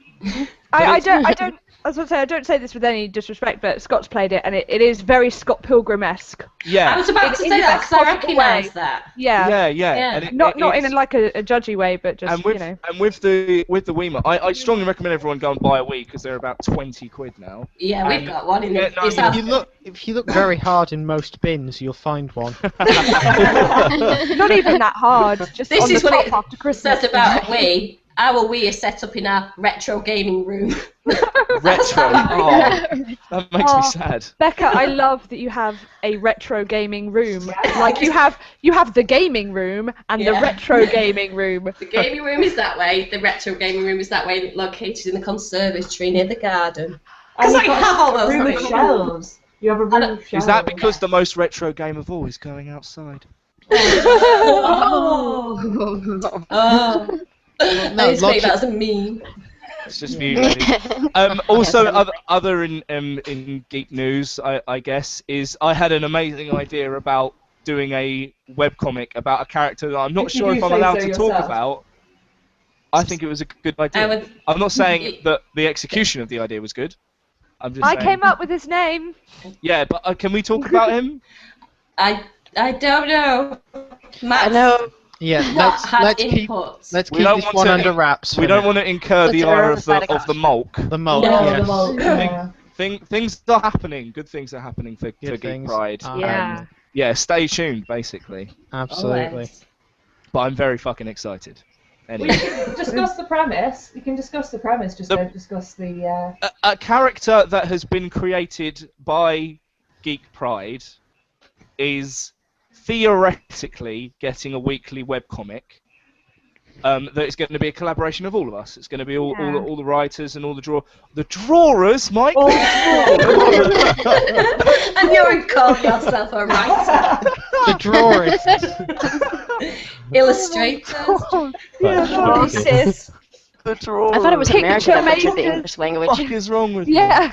S5: I was going to say, I don't say this with any disrespect, but Scott's played it, and it is very Scott Pilgrim-esque.
S6: Yeah.
S7: I was about to say that because I recognise that.
S5: Yeah.
S6: Yeah. And
S5: Not in like a judgy way, but just,
S6: and with,
S5: you know.
S6: And with the Wiimote, I strongly recommend everyone go and buy a Wii because they're about 20 quid now.
S7: Yeah, we've got one in
S6: yeah,
S7: the
S6: no,
S1: If you look very hard in most bins, you'll find one.
S5: Not even that hard. Just
S7: This
S5: on
S7: is
S5: the
S7: what
S5: top after
S7: it
S5: Christmas.
S7: says about Wii. Our Wii is set up in our retro gaming room.
S6: Retro. Oh, that makes me sad.
S5: Becca, I love that you have a retro gaming room. Like you have the gaming room and the
S7: Yeah.
S5: retro gaming room.
S7: The gaming room is that way, the retro gaming room is that way, located in the conservatory near the garden.
S4: And
S7: Because I
S4: you've got
S7: have all
S4: a
S7: those
S4: room with
S7: things.
S4: shelves. You have a room with shelves.
S6: Is that because the most retro game of all is going outside?
S7: Oh. Oh. I need to make that as a meme.
S6: It's just for you, ladies. Also, other in geek news, I guess, is I had an amazing idea about doing a webcomic about a character that I'm not sure if I'm allowed to talk about. I think it was a good idea. I'm not saying that the execution of the idea was good. I'm just saying.
S5: came up with his name.
S6: Yeah, but can we talk about him?
S7: I don't know. Matt,
S3: I know.
S1: Yeah,
S7: Matt had
S1: let's keep
S7: input.
S1: let's
S6: We
S1: keep
S6: don't
S1: this
S6: want
S1: one
S6: to-
S1: under wraps.
S6: We don't want to incur the
S3: Let's
S6: ire
S3: err on
S6: of
S3: the side
S6: the
S3: of
S6: MULK.
S1: The MULK,
S7: No,
S1: yes.
S4: the MULK, yeah.
S6: Things are happening. Good things are happening for
S1: Good
S6: Geek
S1: things
S6: Pride.
S1: are
S5: Yeah.
S6: Yeah, stay tuned, basically.
S1: Absolutely.
S7: Always.
S6: But I'm very fucking excited.
S4: We
S6: Anyway.
S4: can discuss the premise. You can discuss the premise, just don't discuss the.
S6: A character that has been created by Geek Pride is theoretically getting a weekly webcomic. That is going to be a collaboration of all of us. It's going to be all the writers and all the drawers, Mike.
S7: And you're calling yourself a writer.
S1: The drawers.
S7: Illustrators.
S2: That's
S5: Sis.
S6: The drawers.
S3: I thought it was
S5: Picture
S3: American that butchered the
S5: makers.
S3: English language.
S6: What is wrong with you?
S5: Yeah.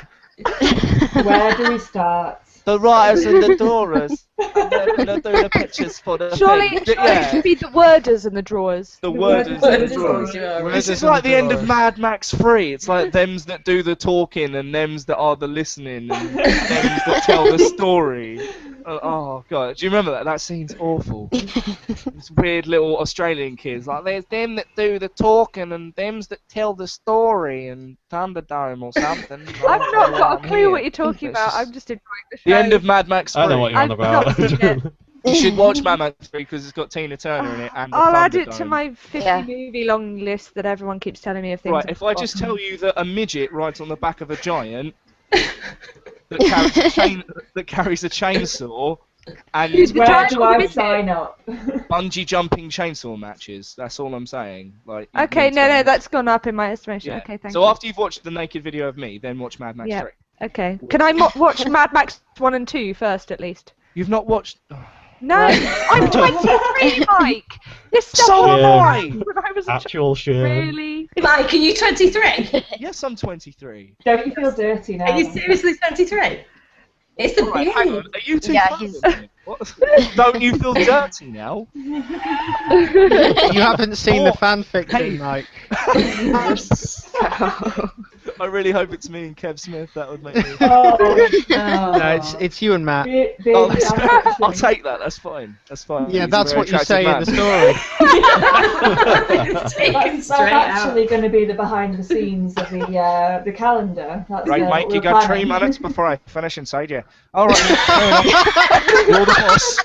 S4: Where do we start?
S6: The writers and the drawers. They're going to do the pictures for the
S5: Surely
S6: thing.
S5: it should be the worders and the drawers.
S6: The worders and the drawers.
S7: Drawers.
S6: This is like the end of Mad Max 3. It's like thems that do the talking and thems that are the listening and thems that tell the story. Oh god, do you remember that? That scene's awful. It's weird little Australian kids. Like there's them that do the talking and thems that tell the story and Thunderdome or something.
S5: I've not got a clue what you're talking
S6: It's
S5: about.
S6: just
S5: I'm just enjoying the show.
S6: The end of Mad Max 3.
S2: I know what you're on
S5: I've not
S2: about.
S5: seen it.
S6: You should watch Mad Max 3 because it's got Tina Turner in it and the
S5: I'll add it to
S6: Thunderdome.
S5: my 50
S3: Yeah.
S5: movie long list that everyone keeps telling me of things.
S6: Right,
S5: I've
S6: if I just
S5: forgotten.
S6: tell you that a midget rides on the back of a giant that carries a chainsaw and
S4: Where do I
S5: midget.
S4: sign up?
S6: bungee jumping chainsaw matches, that's all I'm saying. Like, you
S5: Okay,
S6: need
S5: no,
S6: to-
S5: that's gone up in my estimation.
S6: Yeah.
S5: Okay, thank
S6: so
S5: you.
S6: after you've watched the naked video of me, then watch Mad Max
S5: Yeah.
S6: 3.
S5: Okay, can I watch Mad Max 1 and 2 first at least?
S6: You've not watched...
S5: No, I'm 23, Mike. This stuff
S6: So
S5: was
S6: am
S2: Yeah.
S6: I!
S5: when I was a
S2: Actual shit.
S5: really.
S7: Mike, are you 23?
S6: Yes, I'm 23.
S4: Don't you feel dirty now?
S7: Are you seriously 23? It's the
S6: Right, hang
S7: beard.
S6: on, are you two
S3: Yeah,
S6: close
S3: he's-
S6: with me? What? Don't you feel dirty now?
S1: You haven't seen the fan fiction,
S6: Hey.
S1: Mike.
S6: I really hope it's me and Kev Smith. That would make me.
S4: Oh,
S1: No, it's you and Matt.
S6: Oh, I'll take that. That's fine. That's fine.
S1: Yeah,
S6: He's a
S1: that's
S6: very
S1: what you say
S6: attractive
S1: in the
S6: man.
S1: story.
S7: Taken
S4: that's
S7: straight
S4: actually
S7: out.
S4: going to be the behind the scenes of the calendar. That's
S6: Right,
S4: what
S6: Mike, you
S4: we're
S6: got 3
S4: planning.
S6: minutes before I finish inside you. All right, fair enough. You're the boss.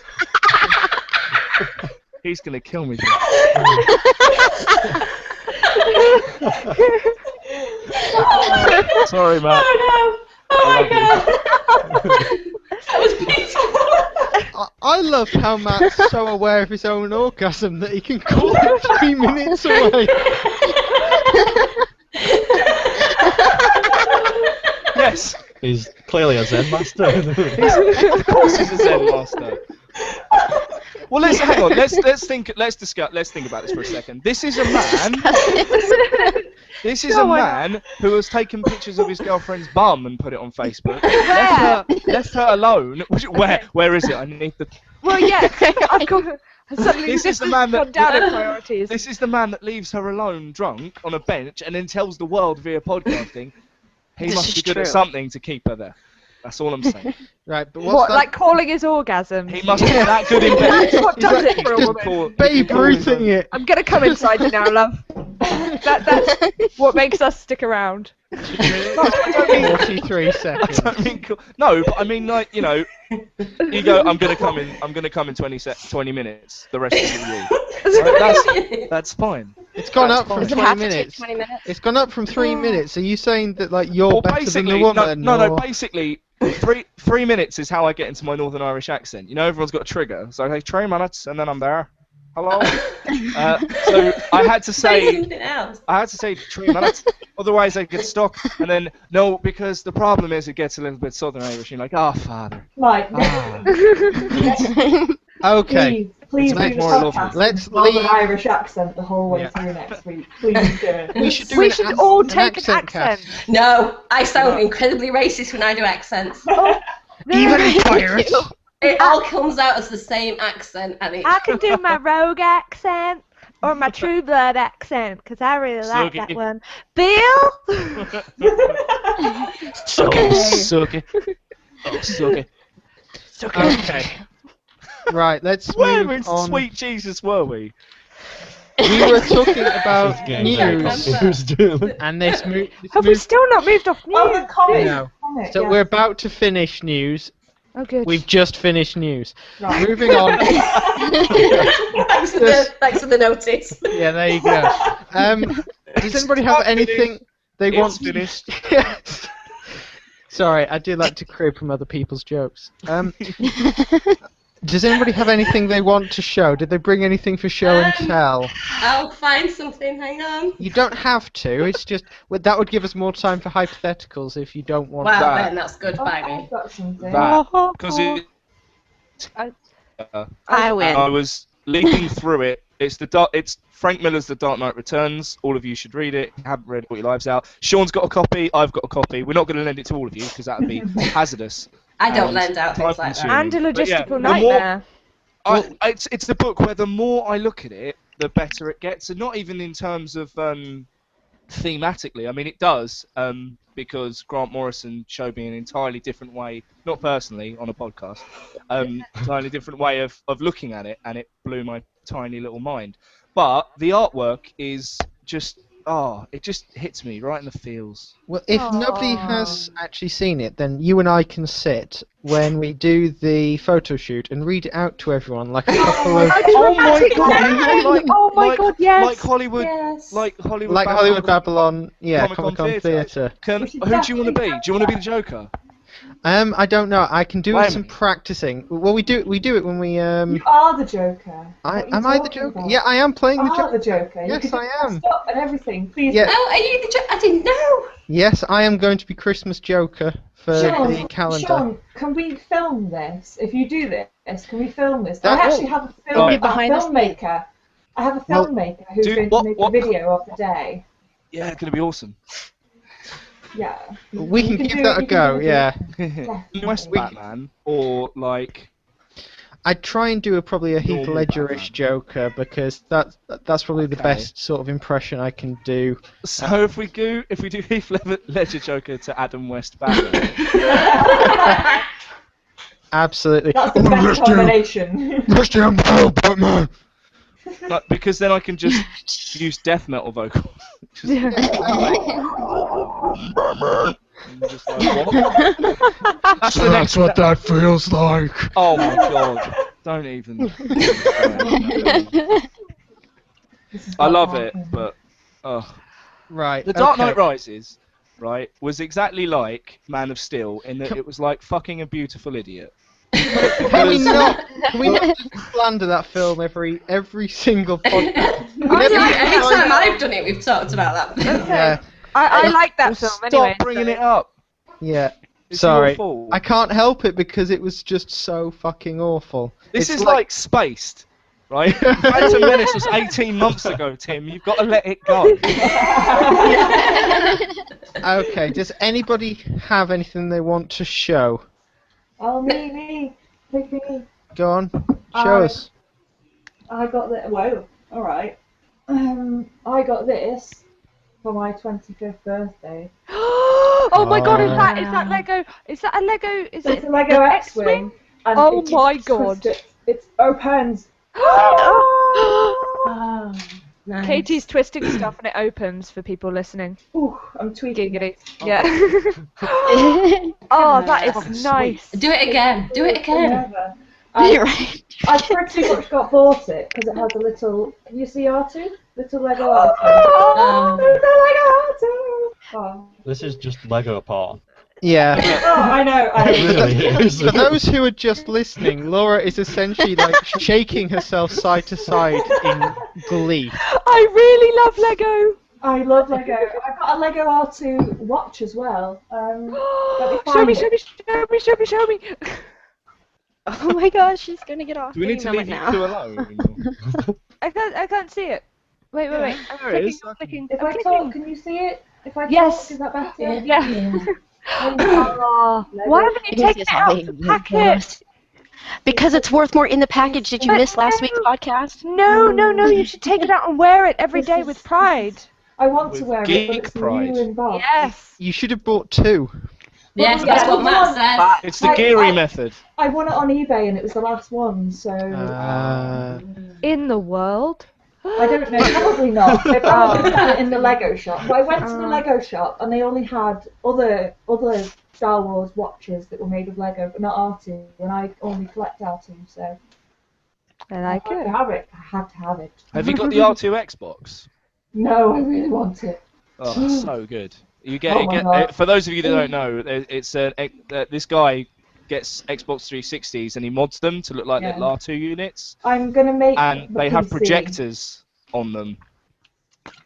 S6: He's gonna kill me. Sorry, Matt.
S7: Oh no!
S1: I love how Matt's so aware of his own orgasm that he can call it 3 minutes away.
S6: Yes,
S2: He's clearly a Zen master.
S6: of course he's a Zen master. Well, hang on. Let's think about this for a second. This is a man. This is a man who has taken pictures of his girlfriend's bum and put it on Facebook. Left her alone. Where is it? I need the.
S5: Well, yeah, I've got. Suddenly,
S6: This
S5: this
S6: is the
S5: has
S6: man that-
S5: gone down in priorities.
S6: This is the man that leaves her alone, drunk, on a bench, and then tells the world via podcasting. He
S3: This
S6: must
S3: is
S6: be good
S3: true.
S6: at something to keep her there. That's all I'm saying.
S1: Right, but what's
S5: What,
S1: that?
S5: like calling his orgasms?
S6: He must be that good in bed.
S5: That's what does it for a
S1: Just
S5: woman.
S1: Babe Ruthing it.
S5: I'm gonna come inside you now, love. That's what makes us stick around.
S1: 43
S6: I
S1: seconds.
S6: don't mean no, but I mean like you go. I'm gonna come in 20 minutes. The rest of you. Right, that's fine.
S1: It's gone
S6: That's
S1: up from
S3: Does it
S1: 20
S3: have to take
S1: minutes.
S3: 20 minutes?
S1: It's gone up from 3 minutes. Are you saying that like you're
S6: Well,
S1: better than the
S6: basically,
S1: woman?
S6: no.
S1: or-
S6: Basically, 3 minutes is how I get into my Northern Irish accent. You know, everyone's got a trigger, so I say 3 minutes and then I'm there. Hello. So I had to say.
S7: Something else.
S6: I had to say 3 minutes, otherwise I get stuck. And then no, because the problem is it gets a little bit Southern Irish. And you're like, oh father.
S4: Mike,
S6: Ah.
S1: Okay.
S4: please
S6: It's
S4: do the
S6: more
S4: podcast
S6: lovely.
S1: Let's
S4: with Northern
S1: leave-
S4: Irish accent the whole way
S1: Yeah.
S4: through next week. Please do it.
S1: We should do
S5: We
S1: an
S5: should
S1: ac-
S5: all
S1: an
S5: take an
S1: accent cast.
S5: accent.
S7: No, I sound incredibly racist when I do accents.
S1: Even pirates.
S7: It all comes out as the same accent, and it.
S5: I can do my rogue accent or my True Blood accent because I really like that
S6: Suki.
S5: one. Bill.
S6: Suck it. Oh, suck it.
S1: Okay. Right, let's
S6: Where
S1: move
S6: in
S1: on.
S6: sweet Jesus were we?
S1: We were talking about
S2: Getting very
S1: news,
S2: confused.
S1: and this
S5: Have we still not moved off news?
S4: Oh, the comic.
S1: No.
S4: Comic,
S1: So
S4: yeah.
S1: we're about to finish news.
S5: Oh, good.
S1: We've just finished news.
S4: Right.
S1: Moving on.
S7: Thanks for the notice.
S1: Yeah, there you go. Does anybody have anything they want?
S6: It's finished.
S1: Yes. Sorry, I do like to crib from other people's jokes. Does anybody have anything they want to show? Did they bring anything for show and tell?
S7: I'll find something. Hang on.
S1: You don't have to. It's just that would give us more time for hypotheticals if you don't want.
S7: Well,
S6: that.
S7: then that's good
S4: Oh,
S7: by me.
S4: I've got something.
S6: That. Because
S3: I win.
S6: I was leaping through it. It's Frank Miller's The Dark Knight Returns. All of you should read it. If you haven't read it, put your lives out. Sean's got a copy. I've got a copy. We're not going to lend it to all of you because that would be hazardous.
S7: I don't
S6: And
S7: lend out things like
S6: time-consuming.
S7: that.
S5: And a
S6: But yeah,
S5: logistical
S6: the
S5: nightmare.
S6: It's the book where the more I look at it, the better it gets, and not even in terms of thematically. I mean, it does because Grant Morrison showed me an entirely different way, not personally on a podcast, entirely different way of looking at it, and it blew my tiny little mind. But the artwork is just it just hits me right in the feels.
S1: Well, if nobody has actually seen it, then you and I can sit when we do the photo shoot and read it out to everyone like a couple of
S6: Oh my god!
S5: Oh my god, yes.
S6: Like Hollywood,
S7: Yes.
S6: like Hollywood,
S1: like Hollywood Babylon, yeah,
S6: Comic-Con
S1: Comic-Con Theatre.
S6: Who do you want to be? Do you want to be the Joker?
S1: I don't know. I can do
S6: Wait a
S1: some
S6: minute.
S1: practicing. Well, we do it when we
S4: You are the Joker. What are you
S1: am I the
S4: talking
S1: Joker?
S4: about?
S1: Yeah, I am playing the
S4: You are
S1: Joker.
S4: the Joker.
S1: Yes,
S4: you can
S1: I am.
S4: Stop and everything. Please.
S1: Yeah.
S7: Oh, are you the I didn't know.
S1: Yes, I am going to be Christmas Joker for the calendar.
S4: Sean, can we film this? If you do this, can we film this?
S1: That-
S4: I actually have a
S6: Right.
S3: Behind the
S4: filmmaker. I have a
S1: Well,
S4: filmmaker who's
S6: do-
S4: going
S6: what-
S4: to make
S6: what-
S4: a video of the day.
S6: Yeah, it's gonna be awesome.
S4: Yeah.
S1: We can
S4: You
S1: give
S4: do-
S1: that a
S4: you can
S1: go.
S4: do it.
S1: Yeah.
S6: West Batman or like
S1: I'd try and do probably a Heath
S6: Normal
S1: Ledger-ish
S6: Batman.
S1: Joker because that's probably the
S6: Okay.
S1: best sort of impression I can do.
S6: So if we do Heath Ledger Joker to Adam West Batman,
S1: Absolutely.
S4: That's the best combination.
S1: Christian Bale, Batman.
S6: like, because then I can just use death metal vocals. Just,
S5: Yeah.
S6: just like, what? That's
S1: what that feels like.
S6: Oh my god! Don't even. I love it, but
S1: Right.
S6: The Dark
S1: okay.
S6: Knight Rises, right, was exactly like Man of Steel in that it was like fucking a beautiful idiot.
S1: Can we not just slander that film every single podcast?
S7: Every time I've done it, we've talked about that.
S1: Yeah.
S5: I like that
S6: Well,
S5: film
S6: stop
S5: anyway.
S6: bringing
S5: so-
S6: it up.
S1: Yeah.
S6: It's
S1: Sorry.
S6: your fault.
S1: I can't help it because it was just so fucking awful.
S6: This
S1: It's
S6: is like Spaced, right? Phantom Menace was 18 months ago, Tim. You've got to let it go.
S1: Okay, does anybody have anything they want to show?
S4: Oh, me. Pick me.
S1: Go on, show us.
S4: I got this. Whoa. All right. I got this for my 25th birthday.
S5: Oh my god, is that
S1: Wow.
S5: Lego? Is that a Lego? Is
S4: It's
S5: it
S4: a Lego X-wing. And
S5: Oh
S4: it
S5: my
S4: just
S5: god.
S4: twisted- It opens.
S7: Oh, nice.
S5: Katie's twisting stuff and it opens for people listening.
S4: Ooh, I'm tweaking.
S5: Giggity. Yeah. Oh, that is nice.
S7: Do it again. Do it again.
S4: Never.
S3: You're right.
S4: I pretty much got bought it because it has a little. Can you see R2? Little Lego R2.
S5: Oh,
S4: Little Lego R2. Oh.
S2: This is just Lego porn.
S1: Yeah.
S4: Oh, I know.
S2: It really is.
S1: For those who are just listening, Laura is essentially like shaking herself side to side in glee.
S5: I really love Lego.
S4: I love Lego. I've got a Lego R2 watch as well. Let me
S5: Show
S4: find
S5: me,
S4: it.
S5: show me, show me, show me, show me.
S3: Oh my gosh, she's gonna get off.
S6: Do we need to
S3: any
S6: leave you
S3: moment
S6: two
S3: now.
S6: alone?
S5: I can't see it. Wait. I'm
S6: There it is.
S5: clicking.
S4: If
S5: I'm
S4: I
S5: clicking.
S4: talk, can you see it? If I
S5: Yes.
S4: talk, is that better?
S5: Yeah.
S4: Oh,
S5: Why haven't you
S3: It is
S5: taken it out of the packet?
S3: Because it's worth more in the package. Did you miss last week's podcast?
S5: No, you should take it out and wear it every day with pride.
S4: I want
S6: With
S4: to wear it,
S6: Geek
S4: but it's
S6: pride.
S4: new in box.
S5: Yes.
S1: You should have bought two.
S7: Yes, that's what Matt said.
S6: It's the Geary method.
S4: I won it on eBay and it was the last one, so
S5: In the world?
S4: I don't know. Probably not. They probably had it in the Lego shop. But I went to the Lego shop and they only had other Star Wars watches that were made of Lego, but not R2. And I only collect R2, so
S5: I like
S4: I had
S5: it.
S4: to have it. I had to have it.
S6: Have you got the R2 Xbox?
S4: No, I really want it.
S6: Oh, it's so good. You get,
S4: Oh my God.
S6: for those of you that don't know, it's this guy gets Xbox 360s and he mods them to look like
S4: Yeah.
S6: little R2 units,
S4: I'm gonna make.
S6: and
S4: the
S6: they have
S4: PC.
S6: projectors on them.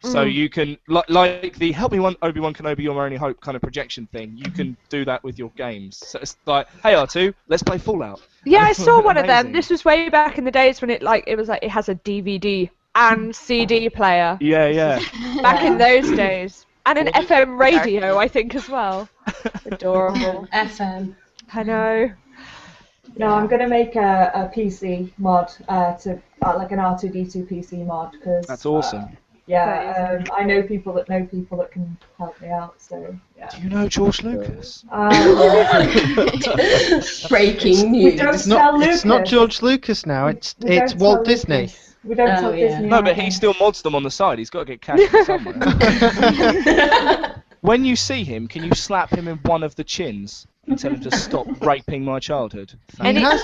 S6: So you can, like the Help Me Obi-Wan Kenobi, You're My Only Hope kind of projection thing, you can do that with your games. So it's like, hey R2, let's play Fallout.
S5: Yeah, I saw one of them.
S6: Amazing.
S5: This was way back in the days when it has a DVD and CD player.
S6: Yeah.
S5: Back in those days. And an FM radio, I think, as well. Adorable.
S7: FM.
S5: I know.
S4: No, I'm gonna make a PC mod to like an R2D2 PC mod because
S6: That's awesome.
S4: I know people that can help me out. So yeah.
S6: Do you know George Lucas?
S7: Breaking
S4: We
S7: news.
S4: don't
S1: It's
S4: tell
S1: not. It's not
S4: Lucas.
S1: George Lucas now. It's
S4: We don't
S1: Walt
S4: tell
S1: Disney.
S4: Lucas. We don't
S7: Oh,
S4: tell
S7: yeah.
S4: Disney.
S6: No, but
S4: either.
S6: he still mods them on the side. He's got to get cash from somewhere. When you see him, can you slap him in one of the chins and tell him to stop raping my childhood?
S5: And
S1: He has.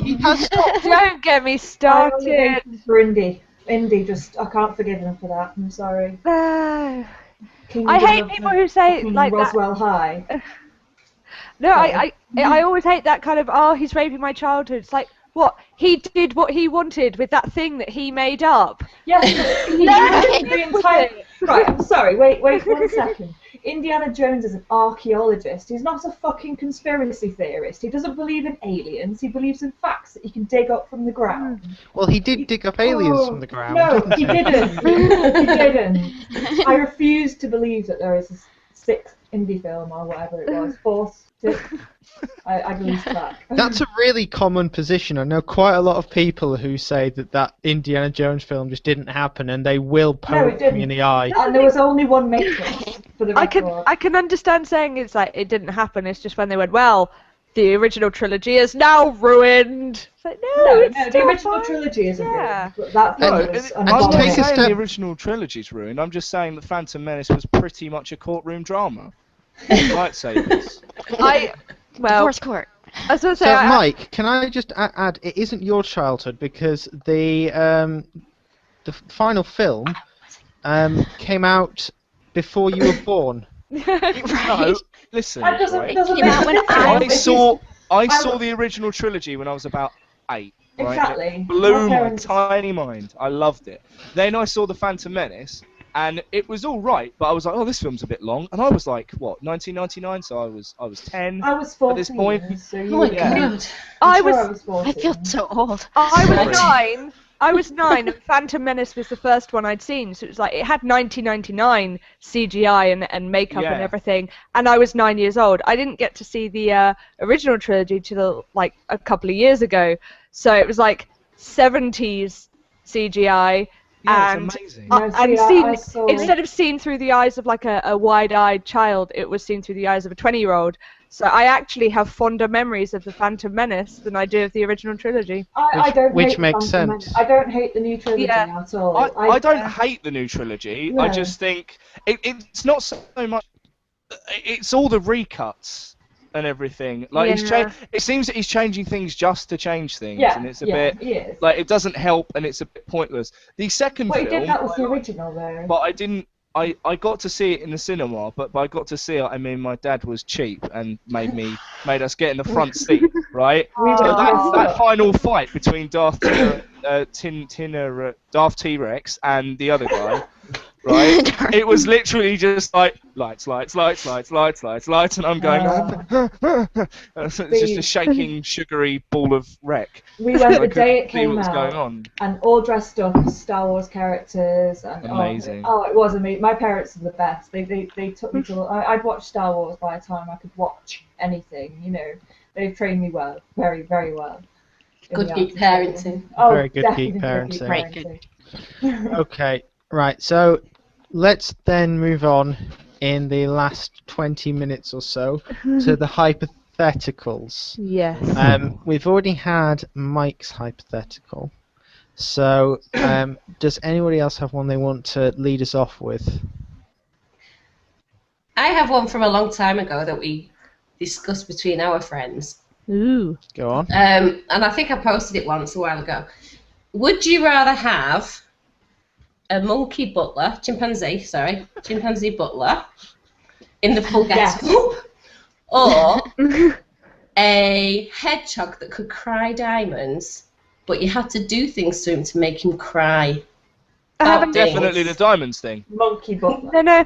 S1: He has stopped.
S5: Don't get me
S4: I only
S5: started.
S4: voted for Indy. Indy, I can't forgive him for that. I'm sorry. Kingdom
S5: I hate
S4: of
S5: people who say
S4: fucking
S5: like that.
S4: Roswell High.
S5: No, I always hate that kind of, oh, he's raping my childhood. It's like, what? He did what he wanted with that thing that he made up.
S4: Yes, the entire.
S5: it.
S4: Right, I'm sorry. Wait 1 second. Indiana Jones is an archaeologist. He's not a fucking conspiracy theorist. He doesn't believe in aliens. He believes in facts that he can dig up from the ground.
S1: Well, he did dig up aliens from the ground.
S4: No, he didn't. He didn't. I refuse to believe that there is a sixth indie film or whatever it was, fourth, sixth. I lose track.
S1: That's a really common position. I know quite a lot of people who say that Indiana Jones film just didn't happen, and they will poke me in the eye.
S4: And there was only one Matrix for the record.
S5: I can understand saying it's like it didn't happen. It's just when they went, well, the original trilogy is now ruined. It's like, no,
S4: the original trilogy isn't ruined. But that
S6: No,
S4: film was
S6: I'm not
S1: take a
S6: saying
S1: step-
S6: the original trilogy's ruined. I'm just saying that Phantom Menace was pretty much a courtroom drama. Lightsabers.
S3: Divorce court.
S5: I was gonna say,
S1: So, Mike, can I just add? It isn't your childhood because the final film came out before you were born.
S6: No, listen.
S4: That doesn't
S6: right?
S4: make
S3: Came out when
S4: sense.
S6: I saw the original trilogy when I was about 8. Right?
S4: Exactly.
S6: It blew
S4: My
S6: my
S4: parents-
S6: tiny mind. I loved it. Then I saw the Phantom Menace, and it was all right, but I was like, oh, this film's a bit long. And I was like, what, 1999? So I was 10.
S4: I was 14
S6: At this point.
S4: so
S7: Oh
S4: you
S7: my
S4: were-
S7: god.
S5: I
S4: I'm sure
S5: was
S4: I was 14.
S3: I feel so old.
S5: I was
S6: Sorry.
S5: 9. I was 9, and Phantom Menace was the first one I'd seen. So it was like it had 1999 CGI and makeup and
S6: Yeah.
S5: everything, and I was 9 years old. I didn't get to see the original trilogy till like a couple of years ago. So it was like 70s CGI.
S6: Yeah,
S5: and
S6: it's amazing.
S4: No,
S5: and
S4: see,
S5: seen,
S4: I saw-
S5: instead of seen through the eyes of like a wide-eyed child, it was seen through the eyes of a 20-year-old. So I actually have fonder memories of the Phantom Menace than I do of the original trilogy.
S4: I don't
S1: which
S4: hate the
S1: makes
S4: Phantom Menace.
S1: sense.
S4: I don't hate the new trilogy
S5: Yeah.
S4: at all.
S6: I don't hate the new trilogy. I
S4: No.
S6: just think it's not so much. It's all the recuts and everything. Like
S5: Yeah.
S6: it seems that he's changing things just to change things,
S4: Yeah,
S6: and it's a
S4: yeah,
S6: bit
S4: he is.
S6: like it doesn't help, and it's a bit pointless. The second
S4: What he
S6: film,
S4: did that was the original though.
S6: but I didn't. I got to see it in the cinema, but by got to see it, I mean my dad was cheap and made us get in the front seat, right?
S4: We
S6: So
S4: were dressed
S6: that
S4: up.
S6: final fight between Darth T-Rex and the other guy, right? It was literally just like lights, and I'm going. It's just a shaking, sugary ball of wreck.
S4: We went
S6: I
S4: the day it
S6: couldn't see
S4: came
S6: what was
S4: out,
S6: going on.
S4: and all dressed up as Star Wars characters. And,
S6: Amazing.
S4: Oh, it was amazing. My parents are the best. They took me to. I'd watched Star Wars by the time I could watch anything. You know, they've trained me well, very, very well. in
S7: Good
S4: the
S7: geek
S4: arts and
S7: parenting.
S4: Oh,
S1: Very good geek
S4: definitely
S1: parenting.
S3: Right,
S4: parenting.
S1: Okay, right. So let's then move on in the last 20 minutes or so to the hypotheticals.
S5: Yes.
S1: We've already had Mike's hypothetical. So does anybody else have one they want to lead us off with?
S7: I have one from a long time ago that we discussed between our friends.
S5: Ooh.
S1: Go on.
S7: And I think I posted it once a while ago. Would you rather have a chimpanzee butler in the full
S4: Yes.
S7: get-up, or a hedgehog that could cry diamonds, but you had to do things to him to make him cry?
S5: I haven't
S6: Definitely the diamonds thing.
S4: Monkey butler.
S5: No.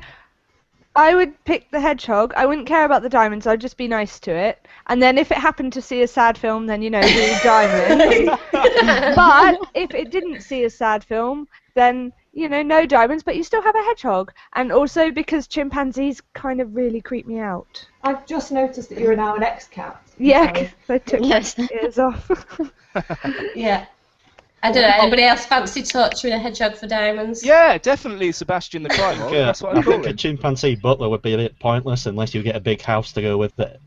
S5: I would pick the hedgehog. I wouldn't care about the diamonds. I'd just be nice to it. And then if it happened to see a sad film, then, you know, do diamonds. But if it didn't see a sad film, then, you know, no diamonds, but you still have a hedgehog. And also because chimpanzees kind of really creep me out.
S4: I've just noticed that you're now an ex-cat.
S5: Yeah,
S4: So-
S5: 'cause I took
S3: Yes.
S5: my ears off.
S7: Yeah. I don't know. Anybody else fancy torturing a hedgehog for diamonds?
S6: Yeah, definitely Sebastian the Crime.
S2: Yeah,
S6: That's what
S2: I
S6: I call
S2: think a
S6: him.
S2: chimpanzee butler would be a bit pointless unless you get a big house to go with it.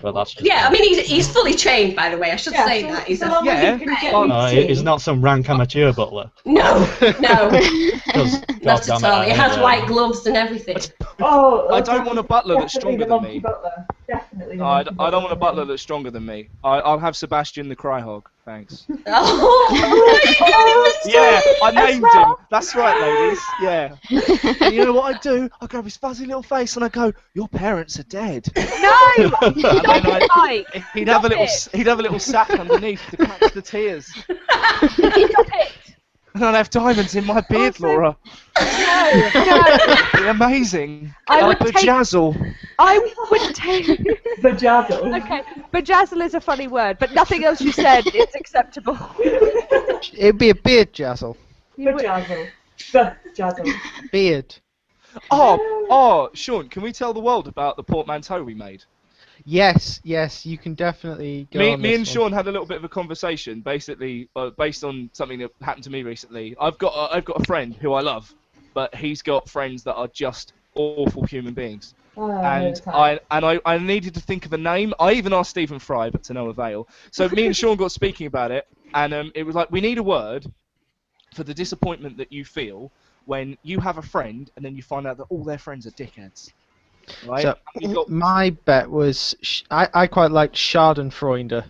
S2: But that's just
S7: Yeah, I mean, he's fully trained, by the way. I should
S4: Yeah,
S7: say
S4: so-
S7: that. He's
S4: so
S7: a...
S4: long as
S6: Yeah.
S4: you can get
S6: Oh,
S4: me
S2: no,
S4: tea.
S2: he's not some rank amateur butler.
S7: No, no,
S2: Because
S7: not at all. He has white gloves and everything.
S4: Oh,
S6: I don't want a butler that's
S4: definitely
S6: stronger
S4: the
S6: than
S4: monkey
S6: me.
S4: Butler. Definitely the
S6: I
S4: monkey
S6: don't want a butler
S4: for me.
S6: that's stronger than me. I'll have Sebastian the Cryhog. Thanks.
S7: Oh,
S6: Yeah, I named him. That's right, ladies. Yeah. And you know what I do? I grab his fuzzy little face and I go, "Your parents are dead."
S5: No!
S6: And then
S5: Mike!
S6: he'd have a little sack underneath to catch the tears.
S5: Stop it!
S6: And I'd have diamonds in my beard,
S5: Also-
S6: Laura.
S5: No!
S6: It'd be amazing.
S5: I
S6: Like
S5: would take-
S6: bejazzle.
S5: I would take...
S4: Vajazzle.
S5: Okay, bejazzle is a funny word, but nothing else you said is acceptable.
S1: It'd be a beard jazzle.
S5: You would-
S4: Vajazzle. Vajazzle.
S1: Beard.
S6: Oh, Sean, can we tell the world about the portmanteau we made?
S1: Yes, you can definitely go on
S6: Me
S1: this
S6: and
S1: one.
S6: Sean had a little bit of a conversation, basically, based on something that happened to me recently. I've got a friend who I love, but he's got friends that are just awful human beings. And I needed to think of a name. I even asked Stephen Fry, but to no avail. So me and Sean got speaking about it, and it was like, we need a word for the disappointment that you feel when you have a friend and then you find out that all their friends are dickheads. Right?
S1: So my bet was I quite liked Schadenfreude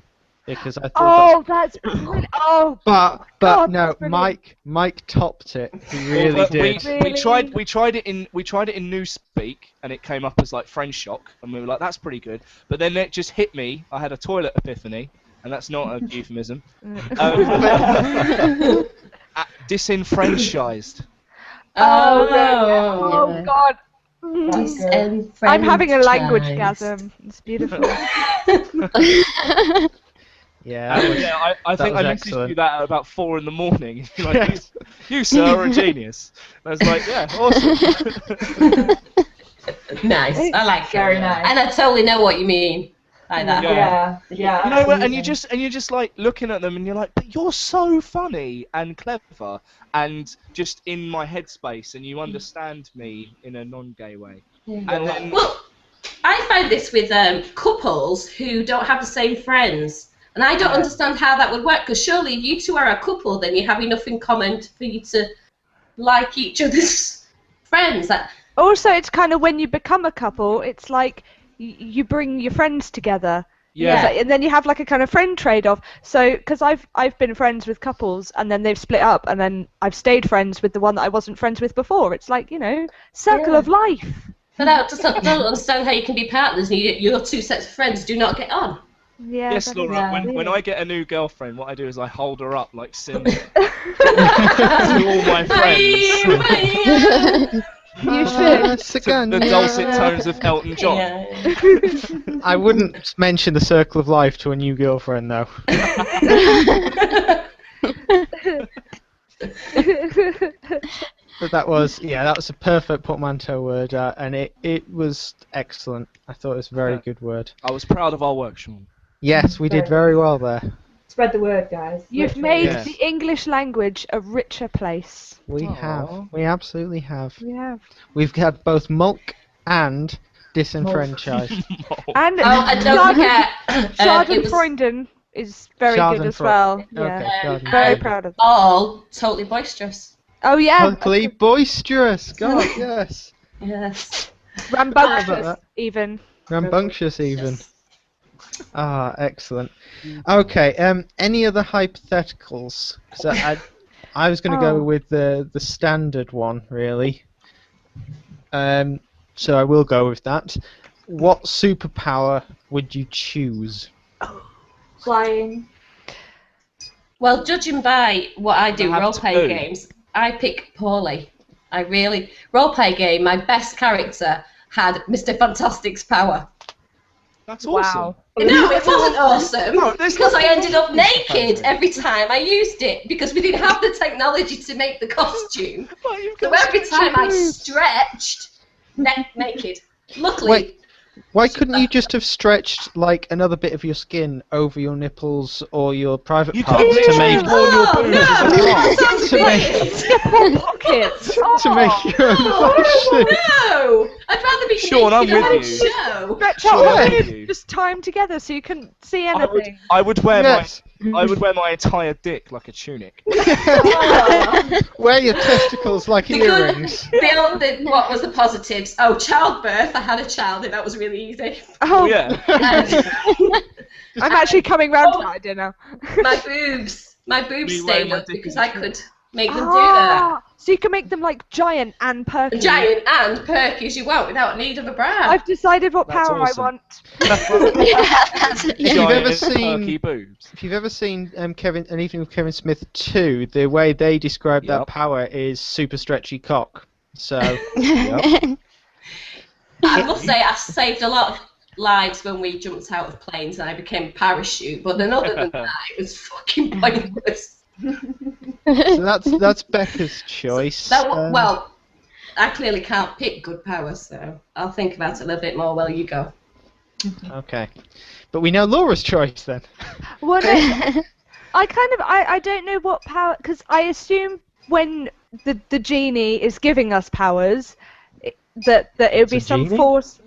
S1: because I thought
S5: that's brilliant. Oh,
S1: but
S5: God,
S1: no,
S5: that's brilliant.
S1: Mike topped it. He really did.
S6: We tried it in Newspeak and it came up as like friend shock and we were like, that's pretty good. But then it just hit me. I had a toilet epiphany, and that's not a euphemism. Disenfranchised.
S5: Oh God. I'm having a language
S7: Disenfranchised.
S5: gasm. It's beautiful.
S1: Yeah,
S6: I think I messaged
S1: excellent.
S6: you that at about 4 in the morning. You're like, you sir are a genius. And I was like, yeah, awesome.
S7: Nice. I like it.
S4: Very nice.
S7: And I totally know what you mean by that.
S4: Yeah.
S6: You know what? And you're just like looking at them, and you're like, but you're so funny and clever, and just in my headspace, and you understand me in a non-gay way. And then,
S7: Well, I find this with couples who don't have the same friends. And I don't understand how that would work, because surely if you two are a couple, then you have enough in common for you to like each other's friends.
S5: Also, it's kind of when you become a couple, it's like you bring your friends together.
S6: Yeah.
S5: It's like- and then you have like a kind of friend trade-off. So, because I've been friends with couples, and then they've split up, and then I've stayed friends with the one that I wasn't friends with before. It's like, circle of life.
S7: But I don't understand how you can be partners and your two sets of friends do not get on.
S5: Yeah.
S6: yes,
S5: that
S6: Laura.
S5: is-
S6: When I get a new girlfriend, what I do is I hold her up like Simba to all my friends.
S5: You should.
S6: The dulcet tones of Elton John.
S7: Yeah.
S1: I wouldn't mention the circle of life to a new girlfriend though. But that was a perfect portmanteau word, and it was excellent. I thought it was a very good word.
S6: I was proud of our work, Sean.
S1: Yes, we did very well there.
S4: Spread the word, guys.
S5: You've
S4: Literally.
S5: made
S6: Yes.
S5: the English language a richer place.
S1: We have. We absolutely have.
S5: You have.
S1: We've had both MULK and disenfranchised.
S5: And
S7: And don't forget, it was
S5: Schadenfreude is very good as well. Yeah.
S1: Okay, Schadenfreude.
S5: Very proud of that.
S7: all totally boisterous.
S5: Oh yeah.
S1: Totally boisterous. God, yes.
S7: Yes.
S5: Rambunctious even.
S1: Rambunctious even. Ah, excellent. Okay. Any other hypotheticals? 'Cause I was going to go with the standard one, really. So I will go with that. What superpower would you choose?
S4: Flying.
S7: Well, judging by what I do,
S6: I have
S7: role-play
S6: two.
S7: games, I pick poorly. Role-play game, my best character had Mr. Fantastic's power.
S6: That's awesome.
S5: Wow.
S7: No, it wasn't awesome,
S6: No, there's
S7: because I
S6: nothing
S7: ended up
S6: wrong with Mr.
S7: naked
S6: Fantastic.
S7: every time I used it, because we didn't have the technology to make the costume.
S6: Well, you've
S7: So
S6: got
S7: every
S6: such
S7: time I
S6: boobs.
S7: stretched, naked. Luckily,
S1: Wait. Why couldn't you just have stretched like another bit of your skin over your nipples or your private
S6: You
S1: parts
S6: could
S1: to
S6: literally
S1: make
S6: draw your boobs as a
S7: that
S6: bra.
S7: sounds
S1: To make-
S7: weird.
S5: Pockets.
S1: to make your own fashion?
S7: No, I'd rather be
S6: Sean, I'm
S7: naked on
S6: with
S7: a
S6: you.
S7: show.
S5: Stretch
S6: Sure,
S5: out
S6: I'm
S5: the
S6: with you.
S5: just tie 'em together so you couldn't see anything.
S6: I would wear
S1: Yes.
S6: I would wear my entire dick like a tunic.
S1: Wear your testicles like earrings.
S7: What was the positives? Oh, childbirth. I had a child, and that was really easy.
S5: Oh,
S6: Yeah.
S5: I'm actually coming round to that idea now.
S7: My boobs
S6: Me
S7: stayed
S6: wearing my
S7: up
S6: dick
S7: because
S6: in a
S7: I
S6: shirt.
S7: could make them do that.
S5: So you can make them like giant and perky.
S7: Giant and perky as you want without need of a bra.
S5: I've decided what
S6: That's
S5: power
S6: awesome.
S5: I want.
S1: If you've ever
S6: Giant,
S1: seen,
S6: perky boobs.
S1: if you've ever seen Kevin, An Evening with Kevin Smith 2, the way they describe that
S6: Yep.
S1: power is super stretchy cock. So,
S6: Yep.
S7: I must say I saved a lot of lives when we jumped out of planes and I became a parachute, but then other than that, it was fucking pointless.
S1: so that's Becca's choice.
S7: Well, I clearly can't pick good powers, so I'll think about it a little bit more while you go.
S1: Okay. But we know Laura's choice then.
S5: Well, no, I don't know what power, because I assume when the genie is giving us powers, that it would be
S2: It's a
S5: some
S2: genie?
S5: force.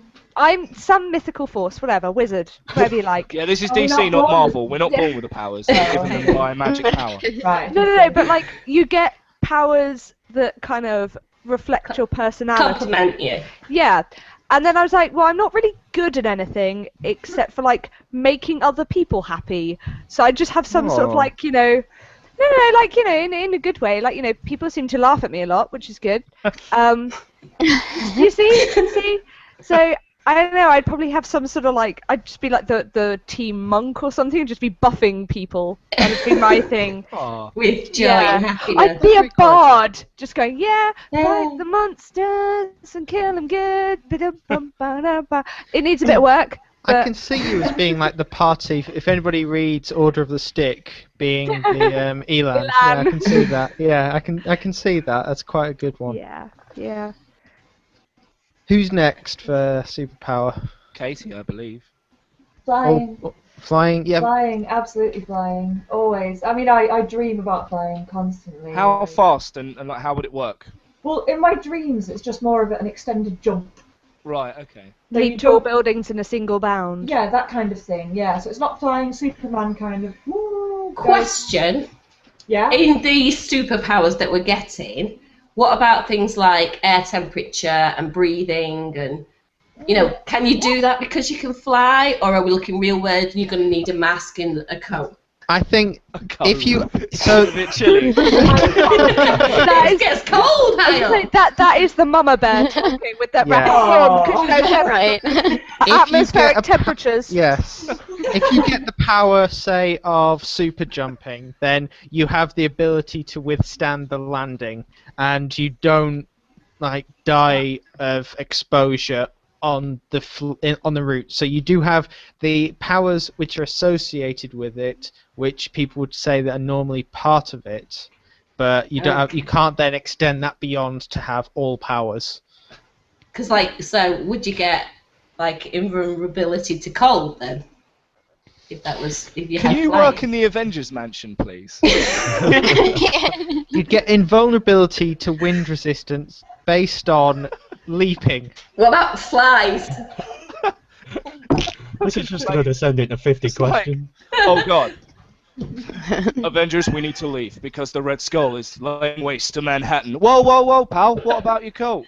S5: Some mythical force, whatever, wizard, whatever you like.
S6: Yeah, this is
S4: Oh, we're
S6: DC,
S4: not
S6: not
S4: born
S6: Marvel.
S4: with-
S6: We're not
S5: Yeah.
S6: born with the powers. They're given them by magic power.
S4: Right.
S5: No, but like you get powers that kind of reflect your personality.
S7: Compliment you.
S5: Yeah. And then I was like, well, I'm not really good at anything except for like making other people happy. So I just have some sort of
S1: Aw.
S5: like, no, like, in a good way. Like, people seem to laugh at me a lot, which is good. You see? So I don't know, I'd probably have some sort of like, I'd just be like the team monk or something, just be buffing people. That'd be my thing.
S6: Aw.
S7: With joy
S5: Yeah.
S7: and happiness.
S5: I'd be a bard, just going,
S7: Yeah.
S5: fight the monsters and kill them good. Ba-da-bum-ba-da-ba. It needs a bit of work.
S1: I
S5: But
S1: can see you as being like the party. If anybody reads Order of the Stick, being the Elan. Yeah, I can see that. Yeah, I can see that. That's quite a good one.
S5: yeah.
S1: Who's next for superpower?
S6: Katie, I believe.
S4: Flying.
S1: Flying. Yeah.
S4: Flying, absolutely flying. Always. I mean, I dream about flying constantly.
S6: How fast and like how would it work?
S4: Well, in my dreams, it's just more of an extended jump.
S6: Right. Okay.
S4: So you
S5: Leap tall
S4: jump-
S5: buildings in a single bound.
S4: Yeah, that kind of thing. Yeah, so it's not flying Superman kind of. Woo, go.
S7: Question.
S4: Yeah.
S7: In these superpowers that we're getting, what about things like air temperature and breathing and, can you do that because you can fly, or are we looking real weird and you're going to need a mask and a coat?
S1: I think
S6: I can't
S1: if you
S6: remember.
S1: so
S6: a bit chilly.
S5: That
S7: It
S5: is-
S7: gets cold, Hale.
S5: That is the mama bear talking with that
S1: Yeah.
S5: rapid form, because
S3: Right.
S5: atmospheric
S1: get a pa-
S5: temperatures.
S1: yes, if you get the power, say, of super jumping, then you have the ability to withstand the landing, and you don't like die of exposure on the route. So you do have the powers which are associated with it, which people would say that are normally part of it, but you don't have, you can't then extend that beyond to have all powers.
S7: Because, so would you get, invulnerability to cold then? If you
S6: Can
S7: had
S6: you
S7: flying?
S6: work in the Avengers mansion, please?
S1: You'd get invulnerability to wind resistance based on leaping.
S7: What about flies?
S2: This is just going to descend into 50
S6: It's like-
S2: questions.
S6: Oh God. Avengers, we need to leave because the Red Skull is laying waste to Manhattan. Whoa, pal! What about your coat?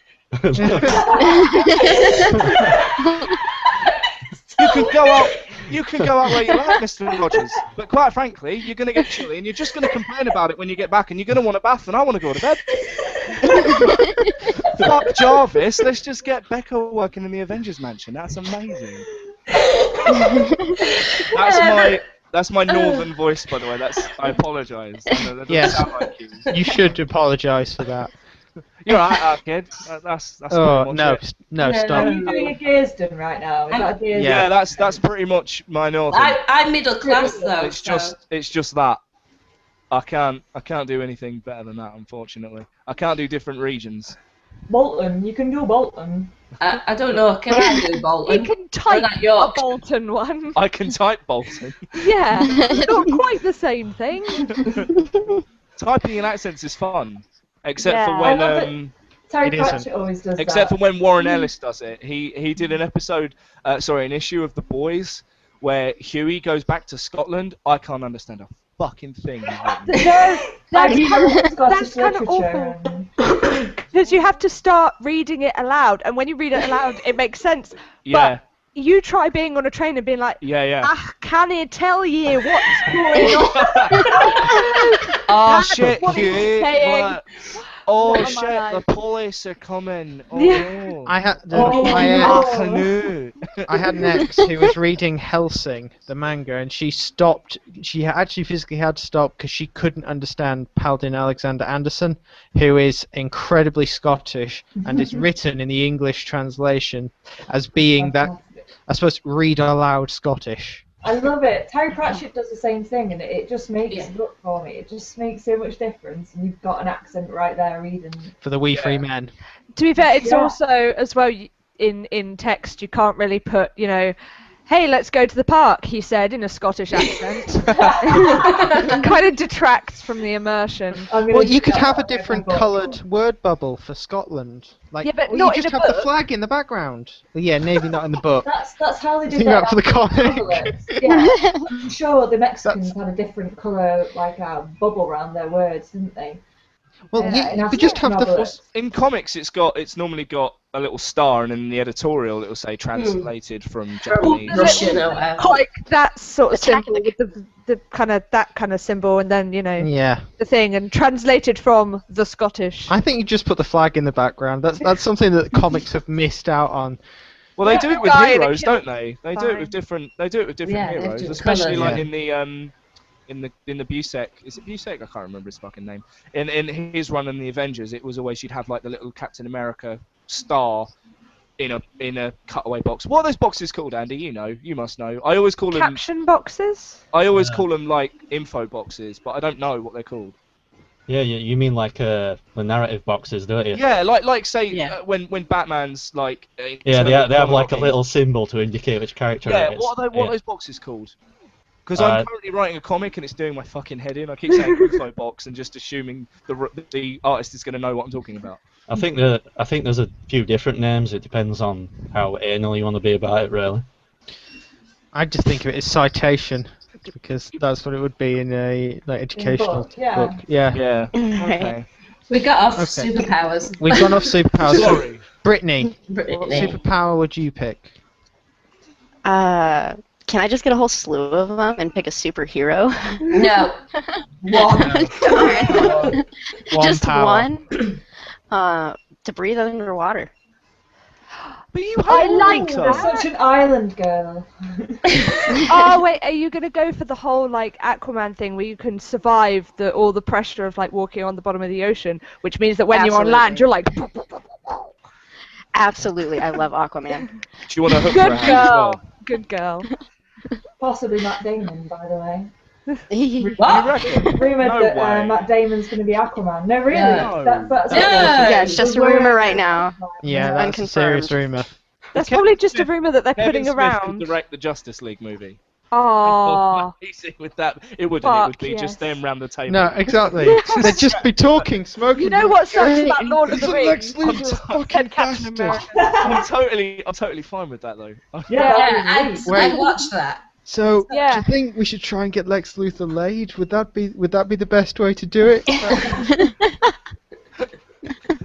S6: You can go out where you like, Mr. Rogers. But quite frankly, you're going to get chilly, and you're just going to complain about it when you get back, and you're going to want a bath, and I want to go to bed. Fuck Jarvis. Let's just get Becca working in the Avengers mansion. That's amazing. That's my northern voice, by the way. I apologise. That doesn't
S1: Yes.
S6: sound like you.
S1: You should apologise for that.
S6: You're right, kid. That's
S1: Oh
S6: pretty much
S1: no,
S6: it.
S1: no,
S7: Yeah.
S4: Are
S1: stop.
S4: you doing a Gearsden right now? Is that a Gearsden?
S1: Yeah.
S6: Yeah, that's pretty much my northern.
S7: I'm middle class though.
S6: It's just that. I can't do anything better than that, unfortunately. I can't do different regions.
S4: Bolton. You can do Bolton.
S7: I don't know. Can I do
S5: You
S7: Bolton?
S5: can type
S7: that
S5: a
S7: York?
S5: Bolton one.
S6: I can type Bolton.
S5: Yeah, not quite the same thing.
S6: Typing in accents is fun, except
S5: Yeah.
S6: for
S4: I love
S6: when
S4: Terry
S1: It isn't.
S4: Pratchett always does
S6: except for
S4: that.
S6: when Warren Ellis does it. He did an episode, an issue of The Boys where Huey goes back to Scotland. I can't understand a fucking thing. he's written.
S5: That's
S4: He
S5: kind
S4: loves
S5: of,
S4: Scottish
S5: that's kind of
S4: literature
S5: awful.
S4: and-
S5: Because you have to start reading it aloud, and when you read it aloud, it makes sense.
S6: Yeah,
S5: You try being on a train and being like,
S6: yeah.
S5: I can't tell you what's going on.
S6: Oh
S5: That's
S6: shit,
S5: what he's
S6: Huey!
S5: saying.
S6: What? Oh
S5: What am
S6: shit,
S5: I
S6: the
S5: like?
S6: police are coming. Oh
S5: Yeah.
S6: no.
S1: I had
S4: Oh,
S6: I
S4: no.
S6: knew.
S1: I had an ex who was reading Helsing, the manga, and she stopped. She actually physically had to stop because she couldn't understand Paladin Alexander Anderson, who is incredibly Scottish and is written in the English translation as being that, I suppose, read aloud Scottish.
S4: I love it. Terry Pratchett does the same thing, and it just makes
S7: Yeah.
S4: it look for me. It just makes so much difference, and you've got an accent right there reading.
S1: For the We Free Men.
S5: To be fair, it's
S4: Yeah.
S5: also as well in text. You can't really put, hey, let's go to the park. He said in a Scottish accent. It kind of detracts from the immersion.
S1: Well, you could have a different coloured word bubble for Scotland. Like,
S5: Yeah, but
S1: or
S5: not
S1: you
S5: in
S1: just
S5: a
S1: have the
S5: book.
S1: flag in the background. Well, yeah, maybe not in the book.
S4: That's how they did
S1: Think
S4: that
S1: that for the comic.
S4: novelists. Yeah, I'm sure the Mexicans had a different colour, like a bubble around their words, didn't they?
S1: Well,
S4: Yeah,
S1: you could just have the.
S4: novelists.
S6: In comics, it's normally got a little star, and in the editorial, it'll say translated from Japanese.
S7: Russian or whatever.
S5: Like that sort of
S3: The
S5: symbol
S3: tactic.
S5: with the kind of symbol, and then
S1: Yeah,
S5: the thing, and translated from the Scottish.
S1: I think you just put the flag in the background. That's something that comics have missed out on.
S6: Well, they do it with
S5: Guy in a
S6: heroes,
S5: kilt.
S6: don't they? They do it with different. They do it with different
S7: Yeah, they have
S6: heroes,
S7: different
S6: especially
S7: colours.
S6: like
S1: Yeah.
S6: in the Busek. Is it Busek? I can't remember his fucking name. In his run in the Avengers, it was always you'd have like the little Captain America star in a cutaway box. What are those boxes called, Andy? You must know. I always call them.
S5: Caption boxes.
S6: I always call them like info boxes, but I don't know what they're called.
S2: Yeah, you mean like the narrative boxes, don't you?
S6: Yeah, like say
S7: Yeah.
S6: When Batman's like.
S2: Yeah, they have like a
S6: monologuing.
S2: little symbol to indicate which character
S6: Yeah,
S2: it is.
S6: what are
S2: Yeah.
S6: those boxes called? Because I'm currently writing a comic and it's doing my fucking head in. I keep saying info box and just assuming the artist is going to know what I'm talking about.
S2: I think there's a few different names. It depends on how anal you want to be about it, really.
S1: I just think of it as citation because that's what it would be in a educational
S4: book, yeah.
S1: book. Yeah.
S6: Yeah.
S3: Right.
S6: Okay.
S7: We got off
S1: Okay.
S7: superpowers.
S1: We've gone off superpowers. So,
S6: Sorry.
S1: Brittany, what
S7: Brittany.
S1: superpower would you pick?
S3: Can I just get a whole slew of them and pick a superhero?
S7: No.
S3: Darn.
S1: One
S3: Just
S1: power.
S3: one? To breathe underwater.
S6: But you
S5: I
S6: have
S5: like
S6: water.
S4: You're such an island girl.
S5: Oh wait, are you gonna go for the whole like Aquaman thing where you can survive all the pressure of like walking on the bottom of the ocean, which means that when you're on land, you're like,
S3: Absolutely, I love Aquaman.
S6: Do you want to hook
S5: good
S6: for a hand as
S5: girl,
S6: well?
S5: good girl.
S4: Possibly Matt Damon, by the way.
S6: You
S7: What?
S6: reckon?
S4: Rumoured
S6: No
S4: that
S6: way.
S4: Matt Damon's going to be Aquaman. No, really.
S6: No.
S4: That's
S7: No.
S3: Yeah, it's just a
S4: the word.
S3: rumor right now.
S1: Yeah, that's a serious rumor.
S5: That's
S6: Kevin
S5: probably just a
S6: Smith-
S5: rumor that they're
S6: Kevin
S5: putting
S6: Smith
S5: around.
S6: would direct the Justice League movie.
S5: Oh,
S6: Easy with that. It wouldn't. It would
S5: Fuck,
S6: be
S5: yes.
S6: just them round the table.
S1: No, exactly. They'd just be talking, smoking.
S5: you know what sucks about Lord of the
S1: Isn't
S5: Rings?
S1: Lex Luther a fucking
S5: Said Captain
S1: bastard?
S5: America.
S6: I'm totally fine with that though.
S4: Yeah,
S7: Yeah,
S4: that
S1: Wait.
S7: I watched that.
S1: So,
S5: Yeah.
S1: do you think we should try and get Lex Luthor laid? Would that be the best way to do it?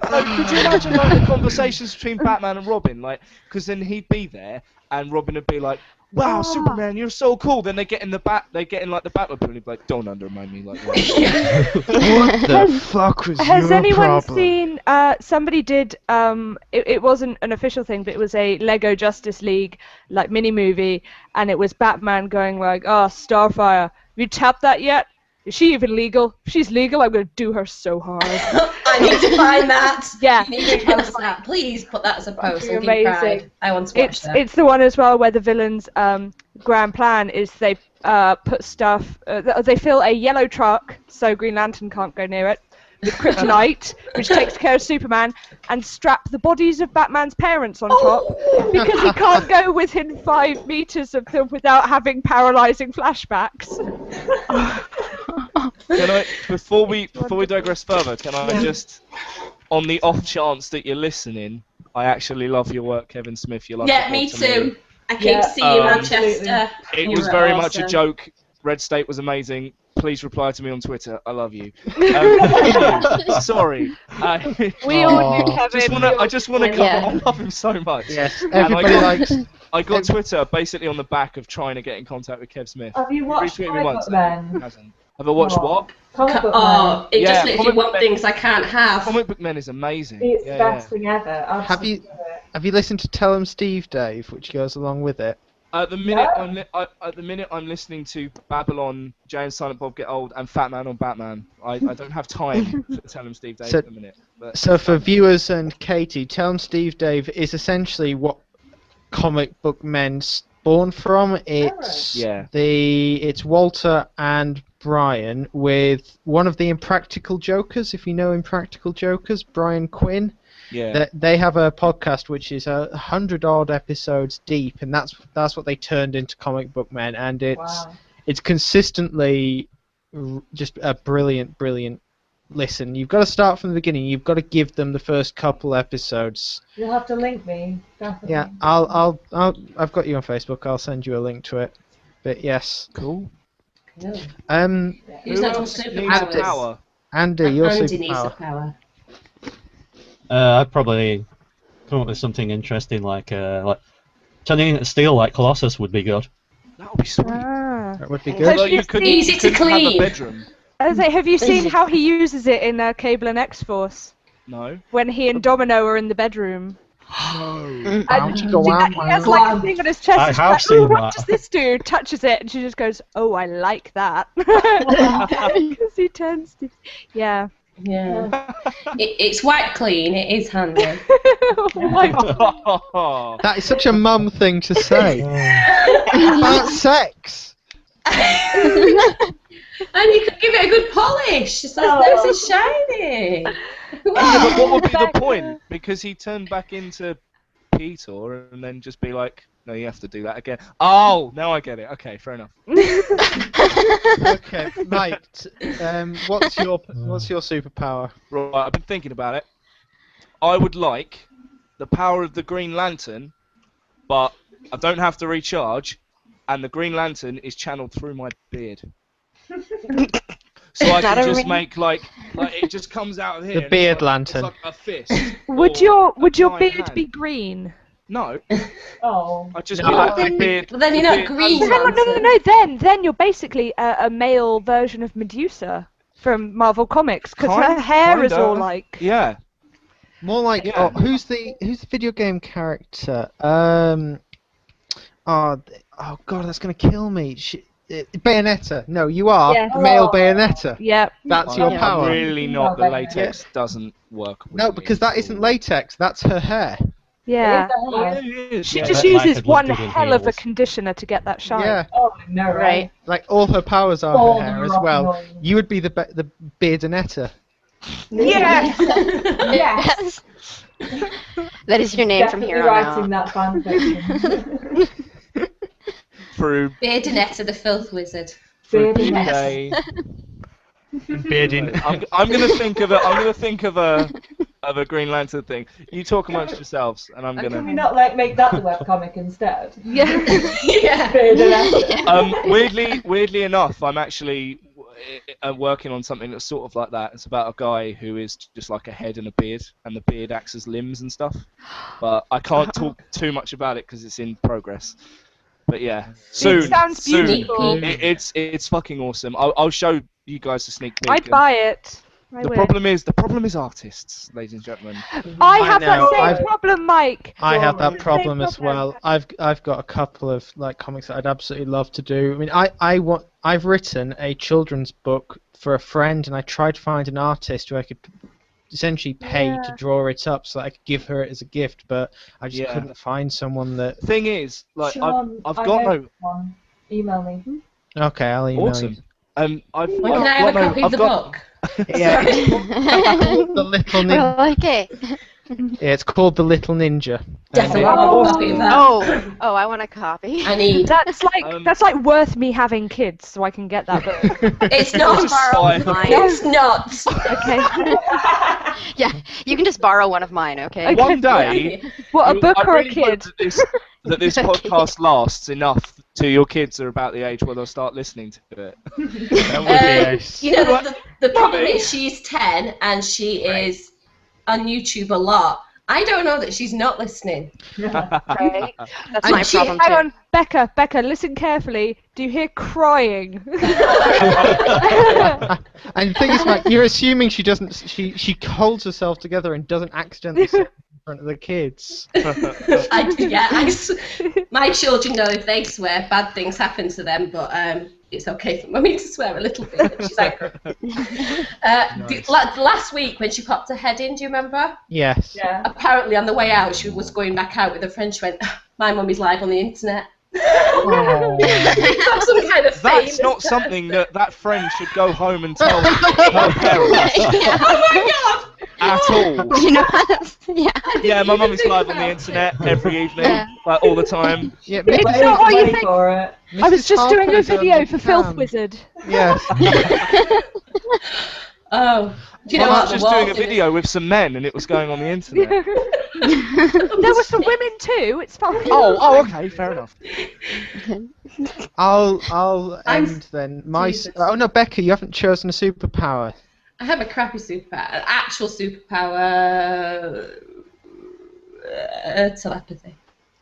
S6: Could you imagine like the conversations between Batman and Robin, like, because then he'd be there and Robin would be like, "Wow, Superman, you're so cool." Then they get in the Batmobile and he'd be like, "Don't undermine me like that."
S1: What the fuck was
S5: Has
S1: your
S5: anyone
S1: problem?
S5: seen? Somebody did. It wasn't an official thing, but it was a Lego Justice League like mini movie, and it was Batman going like, "Oh, Starfire, have you tapped that yet? Is she even legal? If she's legal, I'm gonna do her so hard."
S7: I need to find that.
S5: Yeah.
S7: You need to post that. Please put that as a post on Geek
S5: Amazing.
S7: Pride. I want to watch that.
S5: It's the one as well where the villains' grand plan is they put stuff. They fill a yellow truck so Green Lantern can't go near it with kryptonite, which takes care of Superman, and strap the bodies of Batman's parents on top because he can't go within 5 meters of them without having paralyzing flashbacks.
S6: Can I, before we digress further, can I just, on the off chance that you're listening, I actually love your work, Kevin Smith. You like
S7: Yeah, me too. I came
S4: Yeah,
S7: to see you in
S4: absolutely.
S7: Manchester.
S6: It
S7: You
S6: was
S7: were
S6: very much a
S7: awesome.
S6: joke. Red State was amazing. Please reply to me on Twitter. I love you. Sorry.
S5: We all knew
S1: Aw.
S5: Kevin.
S6: I just want to cover.
S3: Yeah.
S6: I love him so much.
S1: Yes,
S6: I
S1: everybody
S6: got-
S1: likes.
S6: I got Twitter basically on the back of trying to get in contact with Kev Smith.
S4: Have you watched
S6: Retweeted me
S4: Comic
S6: once.
S4: Book Men?
S6: Hasn't. Have I watched
S4: Oh.
S6: what?
S4: Comic Book
S7: Oh, it
S6: Yeah,
S7: just makes you
S6: Comic
S7: want
S6: Book
S7: things I can't have.
S6: Comic Book Men is amazing.
S4: Men. It's
S6: yeah,
S4: the best thing ever.
S1: Have you have you listened to Tell 'em Steve, Dave, which goes along with it?
S6: At the minute,
S4: Yeah.
S6: at the minute I'm listening to Babylon, Jay and Silent Bob Get Old, and Fat Man on Batman. I don't have time to tell him Steve Dave
S1: So-
S6: at the minute. But
S1: So for viewers and Katie, Tell 'em Steve, Dave is essentially what Comic Book Men spawned from. It's
S6: Yeah.
S1: it's Walter and Brian with one of the Impractical Jokers. If you know Impractical Jokers, Brian Quinn.
S6: Yeah.
S1: They have a podcast which is 100 odd episodes deep, and that's what they turned into Comic Book Men, and it's consistently just a brilliant listen. You've got to start from the beginning. You've got to give them the first couple episodes.
S4: You'll have to link me. Definitely.
S1: Yeah, I've got you on Facebook. I'll send you a link to it. But yes.
S6: Cool.
S7: No.
S6: Who
S7: Who's not got
S6: else needs a
S7: superpowers?
S6: power?
S1: Andy, your
S7: Andy needs a
S1: superpower.
S7: power.
S2: I'd probably come up with something interesting like turning into steel like Colossus would be good.
S6: That would be sweet.
S1: That would be
S5: Have
S1: good.
S6: Although
S5: you
S6: you couldn't,
S5: seen-
S7: Easy
S6: you
S7: to
S6: couldn't have a
S7: clean.
S6: bedroom.
S5: I was like, have you seen how he uses it in Cable and X-Force?
S6: No.
S5: When he and Domino are in the bedroom.
S6: No.
S5: And
S1: Go on,
S5: he has like a thing on his chest.
S2: I
S5: and she's
S2: have
S5: like,
S2: seen
S5: "Ooh, what
S2: that."
S5: does this do?" Touches it, and she just goes, "Oh, I like that." Because he turns to... Yeah.
S7: Yeah. It's white clean. It is handy.
S5: Oh my God.
S1: That is such a mum thing to say. About sex.
S7: And you could give it a good polish. It's like,
S4: Oh.
S7: this is shiny.
S6: Yeah, but what would be the point? Because he turned back into Peter and then just be like, no, you have to do that again. Oh, now I get it. Okay, fair enough.
S1: Okay, Mike. What's your superpower?
S6: Right, I've been thinking about it. I would like the power of the Green Lantern, but I don't have to recharge, and the Green Lantern is channeled through my beard. So I
S3: that
S6: can
S3: a
S6: just
S3: ring?
S6: make like it just comes out of here.
S1: The
S6: and it's
S1: beard
S6: like-
S1: lantern.
S6: It's like a fist.
S5: Would
S6: or
S5: your
S6: a
S5: beard
S6: giant
S5: be
S6: hand.
S5: green?
S6: No,
S4: Oh.
S6: I just
S1: No,
S6: be like
S1: then-
S6: the beard.
S7: Well, then you're
S6: the
S7: not
S6: beard
S7: green.
S6: has-
S5: Hang on, no. Then you're basically a male version of Medusa from Marvel Comics because her
S6: Kind-
S5: hair is
S6: kinda.
S5: all like.
S6: Yeah.
S1: More like
S6: Yeah.
S1: who's the video game character? Oh God, that's gonna kill me. Bayonetta. No, you are
S5: Yeah.
S1: male Bayonetta.
S5: Yeah.
S1: That's your
S6: I'm
S1: power.
S6: really not. The
S4: Yeah.
S6: latex doesn't work. With
S1: No,
S6: me
S1: because that
S6: at
S1: isn't
S6: all.
S1: latex. That's her hair.
S5: Yeah.
S6: Oh, yeah, it is,
S5: She
S6: yeah.
S5: just
S2: But Mike
S5: uses
S2: had
S5: one
S2: looked good in
S5: hell of a
S2: heels.
S5: conditioner to get that shine.
S1: Yeah,
S4: Oh, no, right.
S3: Right.
S1: like all her powers are
S4: All
S1: her hair
S4: the
S1: as
S4: rock
S1: well.
S4: and roll.
S1: You would be the Beardinetta.
S5: Yeah.
S4: Yes.
S3: That is your name from
S4: Definitely
S3: here on
S4: writing
S3: out.
S4: that fan fiction.
S6: Through
S7: Beardinetta the Filth Wizard.
S6: PK.
S1: Bearding.
S6: I'm gonna think of a Green Lantern thing. You talk amongst yourselves, and I'm
S4: Can we
S6: gonna.
S4: not like make that the webcomic instead?
S5: Yeah.
S7: Yeah.
S6: Weirdly enough, I'm actually working on something that's sort of like that. It's about a guy who is just like a head and a beard, and the beard acts as limbs and stuff. But I can't talk too much about it because it's in progress. But yeah, soon.
S5: sounds
S6: soon.
S5: beautiful.
S6: It's fucking awesome. I'll show you guys a sneak peek.
S5: I'd
S6: and
S5: buy it. I
S6: the
S5: would.
S6: problem is artists, ladies and gentlemen.
S5: I have that
S1: know,
S5: same
S1: I've-
S5: problem, Mike.
S1: I have
S5: Same
S1: that problem as
S5: problem.
S1: well. I've got a couple of like comics that I'd absolutely love to do. I mean, I've written a children's book for a friend, and I tried to find an artist who I could essentially pay to draw it up so that I could give her it as a gift, but I just
S6: Yeah.
S1: couldn't find someone that.
S6: Thing is, like
S4: Sean,
S6: I've
S4: I
S6: got
S4: know
S6: no.
S4: one. Email me.
S1: Okay, I'll email
S6: Awesome.
S1: you.
S7: Well, can I have a copy of the book?
S1: Yeah, it's called the Little Ninja.
S3: Well, okay.
S1: Yeah, it's called the Little Ninja.
S7: Definitely
S1: And
S7: want a copy of that.
S3: Oh, I want a copy.
S7: I need.
S5: That's like worth me having kids, so I can get that book.
S7: It's not.
S6: Just buy-
S7: No, it's not.
S5: Okay.
S3: Yeah, you can just borrow one of mine, okay?
S5: Okay.
S6: One day,
S5: What, a book
S6: I
S5: or a
S6: really
S5: kid?
S6: hope that this podcast lasts enough to your kids are about the age where they'll start listening to it.
S1: that would be ace.
S7: You know, the problem is she's 10 and she is on YouTube a lot. I don't know that she's not listening.
S3: Right? That's
S7: And
S3: my
S7: she-
S3: problem
S5: Hang
S3: too.
S5: on, Becca, listen carefully. Do you hear crying?
S1: And the thing is, like, you're assuming she doesn't. She holds herself together and doesn't accidentally say it in front of the kids.
S7: My children know if they swear, bad things happen to them, but it's okay for Mummy to swear a little bit. She's like, last week when she popped her head in, do you remember?
S1: Yes.
S4: Yeah.
S7: Apparently on the way out, she was going back out with a friend. She went, "My Mummy's live on the internet."
S1: Oh.
S7: That's some kind of
S6: That's
S7: fame,
S6: not
S7: isn't it?
S6: something that friend should go home and tell her parents
S7: Oh my god!
S6: at all.
S3: You know, yeah.
S6: Yeah, my
S7: even
S6: mum is
S7: think
S6: live on the
S7: about
S6: internet
S7: it.
S6: every evening,
S3: Yeah.
S6: like all the time.
S1: Yeah,
S5: It's
S4: Pay
S5: not what you
S4: money
S5: think.
S4: for it.
S5: I was
S1: Mrs.
S5: just doing a
S1: Harper's
S5: video
S1: on
S5: for Filth
S1: cam.
S5: Wizard.
S1: Yes.
S7: Oh, do you
S6: I
S7: know
S6: was
S7: what?
S6: just
S7: The
S6: doing a
S7: walls-
S6: video with some men, and it was going on the internet.
S5: There was some women too. It's fine.
S6: Oh, okay, fair enough.
S1: I'll
S7: I'm
S1: end then. My
S7: Jesus.
S1: oh no, Becca, you haven't chosen a superpower.
S7: I have a crappy superpower. An actual superpower. Telepathy.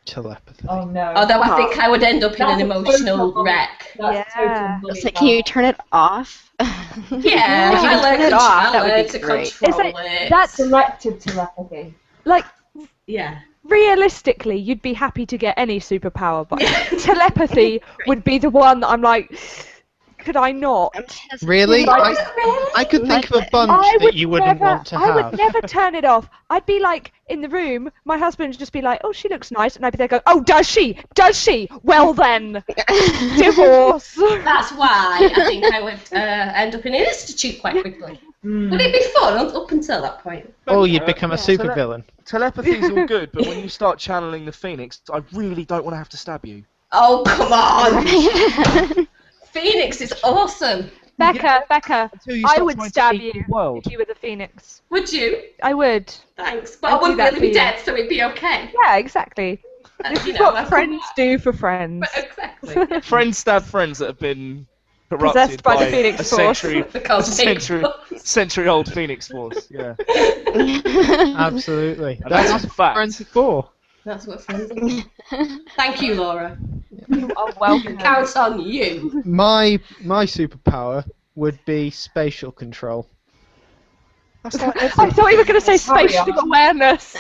S1: Telepathy.
S4: Oh no.
S7: Although I think I would end up in an
S4: That's a
S7: emotional
S4: total-
S7: wreck.
S4: That's
S5: Yeah.
S4: totally
S3: It's like, can you turn it off?
S7: Yeah,
S3: If you
S7: I
S3: can
S7: learned
S3: turn it off, that would
S7: learned
S3: be
S7: to
S3: great.
S7: control
S5: It's like-
S7: it.
S5: That's
S4: selective telepathy?
S5: like
S7: Yeah.
S5: realistically, you'd be happy to get any superpower, but
S7: Yeah.
S5: telepathy would be the one that I'm like, could I not?
S1: Really?
S5: Like,
S1: I could think of a
S3: Like,
S1: bunch
S5: I
S1: that
S5: would
S1: you wouldn't
S5: never,
S1: want to
S5: I
S1: have.
S5: would never turn it off. I'd be like in the room, my husband would just be like, "Oh, she looks nice," and I'd be there going, "Oh, does she? Does she? Well then, divorce."
S7: That's why I think I would end up in an institute quite quickly. Would it be fun up until that point?
S1: Oh, you'd become a
S5: Yeah.
S1: supervillain.
S6: Telepathy's all good, but when you start channeling the Phoenix, I really don't want to have to stab you.
S7: Oh, come on! Phoenix is awesome.
S5: Becca,
S6: Until you
S5: I
S6: start
S5: would
S6: trying to
S5: stab
S6: eat
S5: you
S6: the world.
S5: if you were the Phoenix.
S7: Would you?
S5: I would.
S7: Thanks. But
S5: I'd
S7: I wouldn't
S5: do that
S7: really
S5: for
S7: be
S5: you.
S7: dead, so it'd be okay.
S5: Yeah, exactly. This
S7: You
S5: is
S7: know,
S5: what friends do for friends.
S7: Exactly.
S6: Friends stab friends that have been corrupted
S5: Possessed by the Phoenix
S6: a
S5: Force.
S6: century-old Phoenix Force. Yeah,
S1: Absolutely.
S6: and that's
S1: That's
S6: a fact.
S1: friends are for.
S7: That's what friends are. Thank you, Laura.
S5: You are welcome.
S7: Counts on you.
S1: My superpower would be spatial control.
S6: That's like
S5: I thought you were going to say
S4: Hurry
S5: spatial
S4: up.
S5: awareness.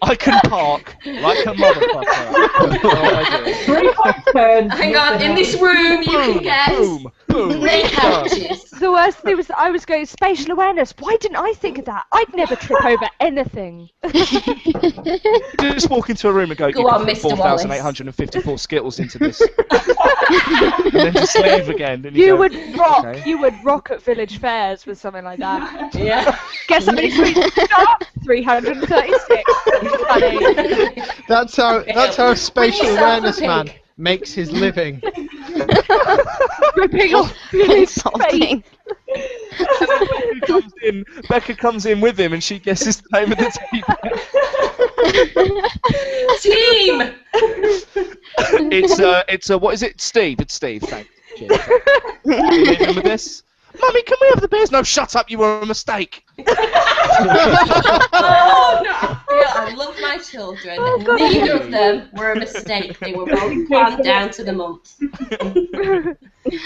S6: I can park like a motherfucker. That's what I do.
S4: 3 turns.
S7: Hang on, in this room you can get
S6: Boom, boom.
S7: 3 couches.
S5: The worst thing was that I was going spatial awareness. Why didn't I think of that? I'd never trip over anything.
S6: Just walk into a room and go,
S7: Go
S6: you
S7: on,
S6: can fit
S7: Mr. Wallace.
S6: 4,854 Skittles into this. And then just leave again. And
S5: You
S6: go,
S5: would rock.
S6: okay.
S5: You would rock at village fairs with something like that.
S7: Yeah.
S5: Guess how many sweets we got? 336. Funny.
S1: That's how a spatial
S7: yourself a
S1: awareness
S7: pig.
S1: man makes his living.
S5: Ripping off village face.
S3: Insulting.
S6: Becca comes in with him and she guesses the name of the team.
S7: Team!
S6: It's what is it? Steve. It's Steve. Thanks. Cheers. You remember this? Mummy, can we have the beers? No, shut up. You were a mistake.
S7: Oh, no, I love my children. Neither of them were a mistake. They were both planned down to the month.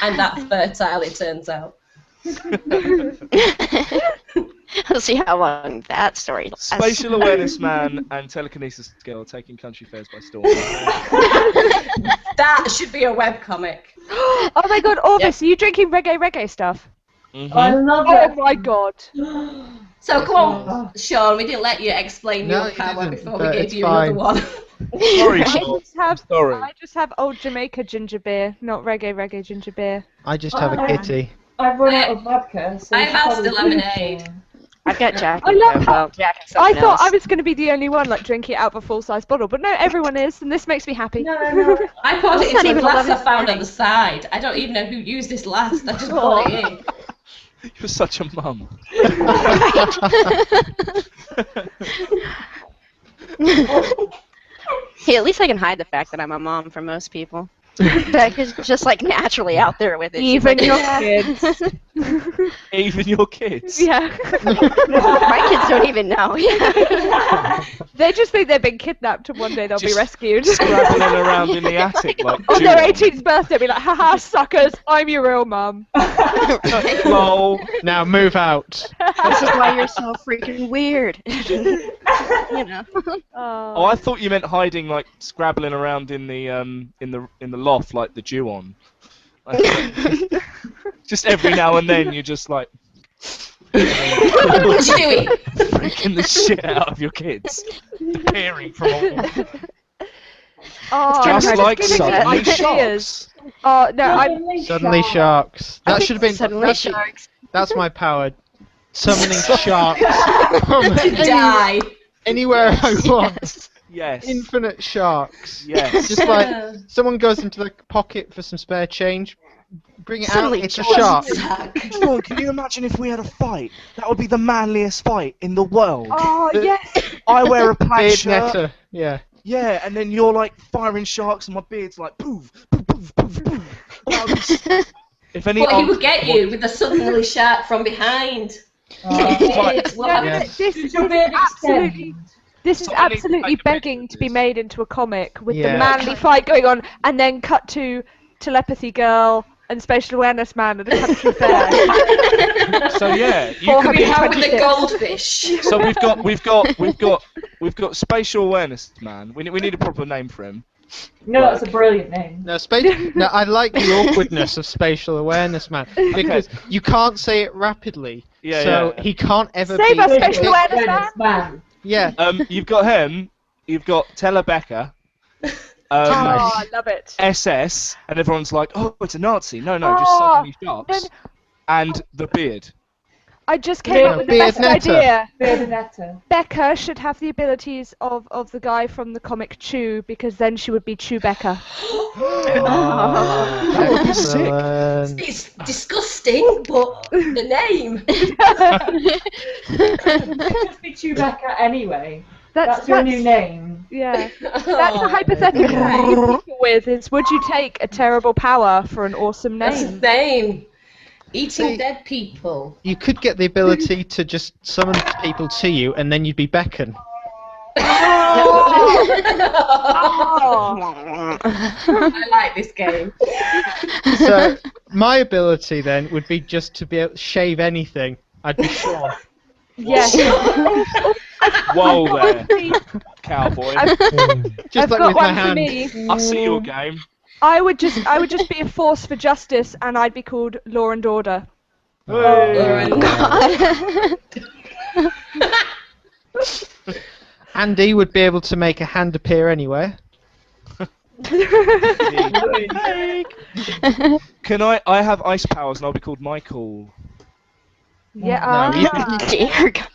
S7: And that's fertile, it turns out.
S3: We'll see how long that story lasts.
S6: Spatial awareness man and telekinesis girl taking country fairs by storm.
S7: That should be a webcomic.
S5: Oh my god, Orvis, are you drinking reggae stuff?
S6: Mhm.
S4: I love
S5: Oh
S4: it.
S5: my god.
S7: So come on, Sean, we didn't let you explain
S1: No,
S7: your
S1: you
S7: power
S1: didn't,
S7: before we
S1: but
S7: gave
S1: it's
S7: you
S1: fine.
S7: another one.
S6: Sorry,
S5: I
S6: Sean.
S5: just have
S6: Sorry.
S5: I just have old Jamaica ginger beer, not reggae ginger beer.
S1: I just have a kitty.
S4: I've run out of vodka, so
S7: I
S4: we should
S7: have
S4: probably
S7: the lemonade.
S3: I've got Jack.
S5: I love
S3: well, Jack and
S5: I
S3: something
S5: thought
S3: else.
S5: I was going to be the only one like drinking it out of a full-size bottle, but no, everyone is, and this makes me happy.
S4: No.
S7: I poured it
S3: It's not
S7: into a
S3: even
S7: glass
S3: 11
S7: I found on the side. I don't even know who used this last. I just poured it in.
S6: You're such a mum.
S3: Hey, at least I can hide the fact that I'm a mom from most people. Becca's just like naturally out there with it. She's
S5: Even
S3: like,
S5: your
S3: "Yeah."
S5: kids.
S6: Even your kids.
S5: Yeah.
S3: My kids don't even know. Yeah.
S5: They just think they've been kidnapped and one day they'll be
S6: Just
S5: rescued.
S6: Scrabbling around in the attic like
S5: On their
S6: Jewel.
S5: 18th birthday, be like, haha, suckers, I'm your real mum.
S6: Lol.
S1: Now move out.
S3: This is why you're so freaking weird. You know.
S6: Oh, I thought you meant hiding, like scrabbling around in the loft, like the Jew-on. Just every now and then, you're just like
S7: What you doing?
S6: freaking the shit out of your kids, peering from all.
S5: Oh,
S6: Just
S5: you're
S6: like
S5: giving me
S6: suddenly
S5: ideas.
S6: sharks.
S5: Oh no, I'm
S1: Suddenly sharks. That should have been.
S3: Suddenly sharks.
S1: That's my power. Summoning sharks from
S7: To die.
S1: anywhere I want.
S3: Yes.
S6: Yes.
S1: Infinite sharks.
S6: Yes.
S1: Just like someone goes into the pocket for some spare change, bring it
S3: Suddenly
S1: out, it's a
S3: sharks.
S1: shark.
S6: Sean, can you imagine if we had a fight? That would be the manliest fight in the world.
S5: Oh yes.
S6: I wear a plaid
S1: Beard
S6: shirt.
S1: netter, yeah.
S6: Yeah, and then you're like firing sharks, and my beard's like poof, poof, poof, poof, poof. That would be if any.
S7: But he would get you with a suddenly shark from behind.
S6: Right.
S7: What
S5: No,
S7: happened?
S1: Yes.
S5: this
S4: Does
S5: is
S4: your beard
S5: absolutely.
S4: extend?
S5: This is
S6: So I need to
S5: absolutely
S6: take a picture
S5: begging
S6: of
S5: to be
S6: this.
S5: made into a comic with
S1: Yeah.
S5: the manly fight going on, and then cut to telepathy girl and spatial awareness man at a country fair.
S6: So yeah, you
S5: Four
S6: could
S5: hundred
S6: be.
S7: How with the
S5: 26.
S7: goldfish?
S6: So we've got spatial awareness man. We need a proper name for him.
S4: No, that's a brilliant name.
S1: No, no, I like the awkwardness of spatial awareness, man, because you can't say it rapidly,
S6: Yeah,
S1: so
S6: yeah.
S1: he can't ever
S5: Save
S1: be.
S5: us, spatial awareness
S4: man.
S1: Yeah,
S6: You've got him. You've got Telebecca.
S5: Oh, I love it.
S6: SS, and everyone's like, "Oh, it's a Nazi." No, just
S5: Oh,
S6: suddenly sharks.
S5: no.
S6: And the beard.
S5: I just came up with the
S1: Beard
S5: best
S1: netter.
S5: idea.
S4: Beardinetta.
S5: Becca should have the abilities of the guy from the comic Chew, because then she would be Chewbecca.
S6: That would be sick.
S1: excellent.
S7: It's disgusting, but the name.
S4: Just be Chewbacca anyway. That's your new name.
S5: Yeah. That's
S7: Oh,
S5: a hypothetical question with is, would you take a terrible power for an awesome
S7: that's his
S5: name?
S7: name. Eating
S1: See-
S7: dead people.
S1: You could get the ability to just summon people to you, and then you'd be Beckon.
S5: Oh.
S7: I like this game.
S1: So my ability then would be just to be able to shave anything. I'd be Sean.
S5: Yes.
S6: Whoa there, cowboy.
S1: Just
S5: I've
S1: like
S5: got
S1: with my
S5: one for
S1: hand.
S5: me.
S6: I see your game.
S5: I would just be a force for justice, and I'd be called Law and Order.
S1: Andy would be able to make a hand appear anywhere.
S6: Can I have ice powers and I'll be called Michael?
S5: Yeah.
S1: No, you
S3: Dear God.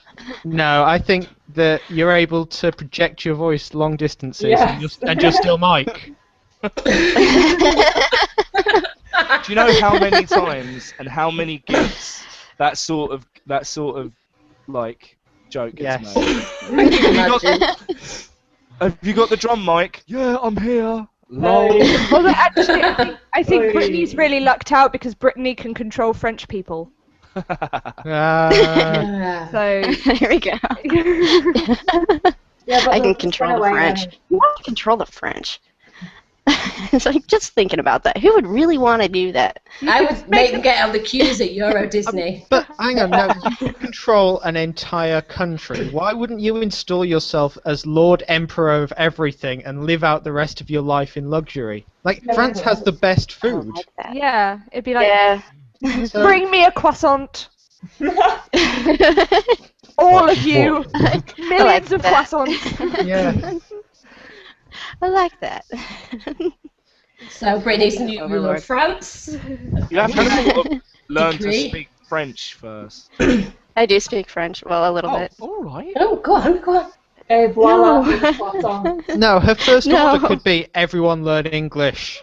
S1: No, I think that you're able to project your voice long distances,
S4: Yes.
S1: and you're still Mike.
S6: Do you know how many times and how many gigs that sort of like joke gets
S1: Yes.
S6: made? Have you got the drum mic? Yeah, I'm here. Lol.
S5: Although actually, I think
S4: Oi.
S5: Brittany's really lucked out because Brittany can control French people. So
S3: There we go.
S4: Yeah, but
S3: I can
S4: they'll
S3: control
S4: run
S3: the
S4: away
S3: French.
S4: then.
S3: You want to control the French? It's like just thinking about that. Who would really want to do that?
S7: I would make them get on the queues at Euro Disney.
S1: But hang on, now you can control an entire country. Why wouldn't you install yourself as Lord Emperor of everything and live out the rest of your life in luxury? Like France has the best
S3: I don't
S1: food.
S3: like that.
S5: yeah, it'd be like,
S3: Yeah.
S1: So,
S5: bring me a croissant, all of you, millions of
S3: that.
S5: croissants.
S1: yeah.
S3: I like that.
S7: So Brittany's new ruler
S3: Overlord.
S7: of France.
S6: You have to sort of learn to
S7: Degree.
S6: speak French first.
S3: I do speak French, well, a little bit.
S6: all right.
S7: Oh, go on, go on.
S4: Et voila,
S3: No.
S4: croissant.
S1: No, her first
S3: No.
S1: order could be everyone learn English.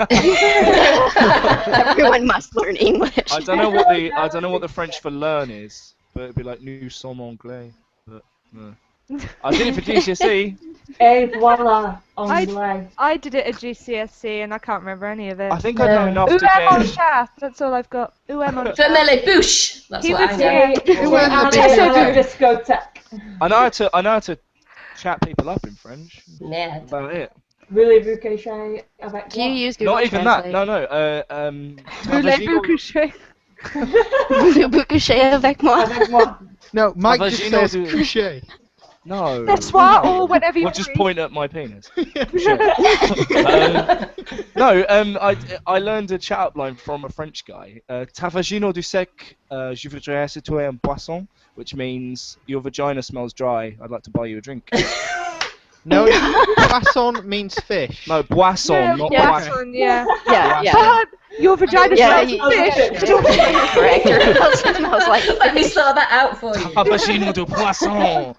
S3: Everyone must learn English.
S6: I don't know what the French for learn is, but it'd be like nous sommes anglais. But, no. I did it for GCSE.
S4: Et voila, anglais.
S5: I did it at GCSE and I can't remember any of it.
S6: I think I know enough to
S5: Oulin mon
S6: get.
S5: chat, that's all I've got. Oulin mon chat.
S7: Vermelle bouche. That's
S5: He
S7: what I
S5: was
S7: know.
S4: Et
S1: Well,
S4: and
S1: the
S4: a discotheque.
S6: I know how to chat people up in French.
S7: Nah.
S6: About it.
S4: Voulez-vous que j'aille avec
S3: Do you
S4: moi?
S3: use Google
S6: Not even that.
S3: Translate?
S6: No.
S5: Voulez-vous coucher?
S3: Voulez-vous coucher avec moi?
S4: Avec moi.
S1: No, Mike just
S6: Vagino
S1: says
S6: do-
S1: coucher.
S6: No.
S5: Ce soir or whenever
S6: We'll
S5: you're
S6: just
S5: free.
S6: point at my penis. I learned a chat up line from a French guy. Ta vagina du sec, je voudrais acheter un poisson, which means your vagina smells dry. I'd like to buy you a drink.
S1: No, poisson means fish.
S6: No, boisson, not
S5: yeah,
S6: boisson.
S5: poisson, yeah.
S3: Yeah, yeah.
S5: But your vagina
S3: Yeah,
S5: smells
S3: you-
S5: of fish.
S3: Correct. It smells like
S7: Let me sort that out for you.
S6: Cappuccino de poisson.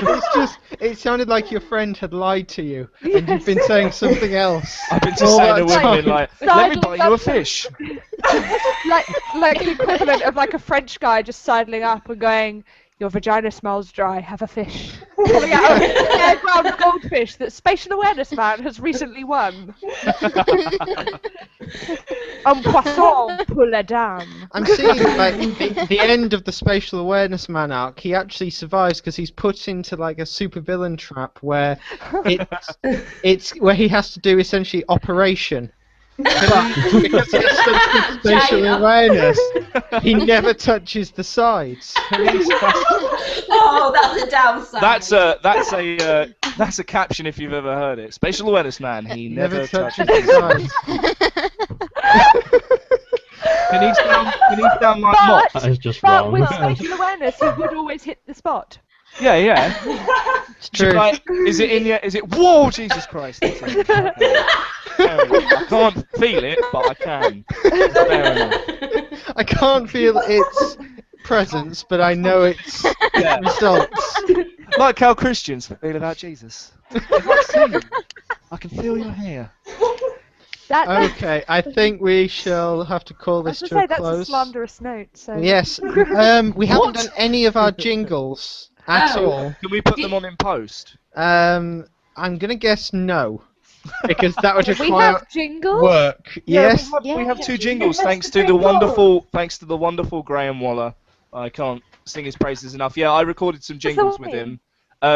S1: It's just, it sounded like your friend had lied to you, and you've been saying something else.
S6: I've been just
S1: all
S6: saying
S1: that
S6: a woman
S1: time.
S6: like, let me buy you a fish.
S5: like the equivalent of like a French guy just sidling up and going, "Your vagina smells dry. Have a fish." Pulling out a fairground goldfish that Spatial Awareness Man has recently won. Un poisson pour la dame.
S1: I'm seeing like the end of the Spatial Awareness Man arc. He actually survives because he's put into like a supervillain trap where it's where he has to do essentially operation. But because he has such good spatial
S7: Giant.
S1: awareness, he never touches the sides.
S7: Oh, that's a downside.
S6: That's a caption if you've ever heard it. Spatial awareness man, he never touches.
S1: the sides.
S6: Can he sound like
S5: But-
S6: Mop?
S2: That is just
S5: But
S2: wrong.
S5: with spatial awareness, he would always hit the spot.
S6: Yeah, yeah.
S1: It's true.
S6: Like, is it in your? Is it? Whoa, Jesus Christ! That's it. I can't feel it, but I can. Fair enough.
S1: I can't feel its presence, but I know its
S6: Yeah.
S1: results.
S6: Like how Christians feel about Jesus. I can see you. I can feel your hair.
S1: Okay, I think we shall have to call
S5: I was
S1: this
S5: going
S1: to
S5: to
S1: a
S5: say that's a
S1: close.
S5: slanderous note. So
S1: Yes. We haven't done any of our jingles at
S7: Oh.
S1: all.
S6: Can we put them on in post?
S1: I'm gonna guess no, because that would
S5: we
S1: require
S5: have jingles.
S1: work. Yes.
S6: We have
S3: Yeah.
S6: two jingles thanks to
S4: Pretty
S6: the
S4: cool.
S6: wonderful Graham Waller. I can't sing his praises enough. Yeah, I recorded some jingles with him.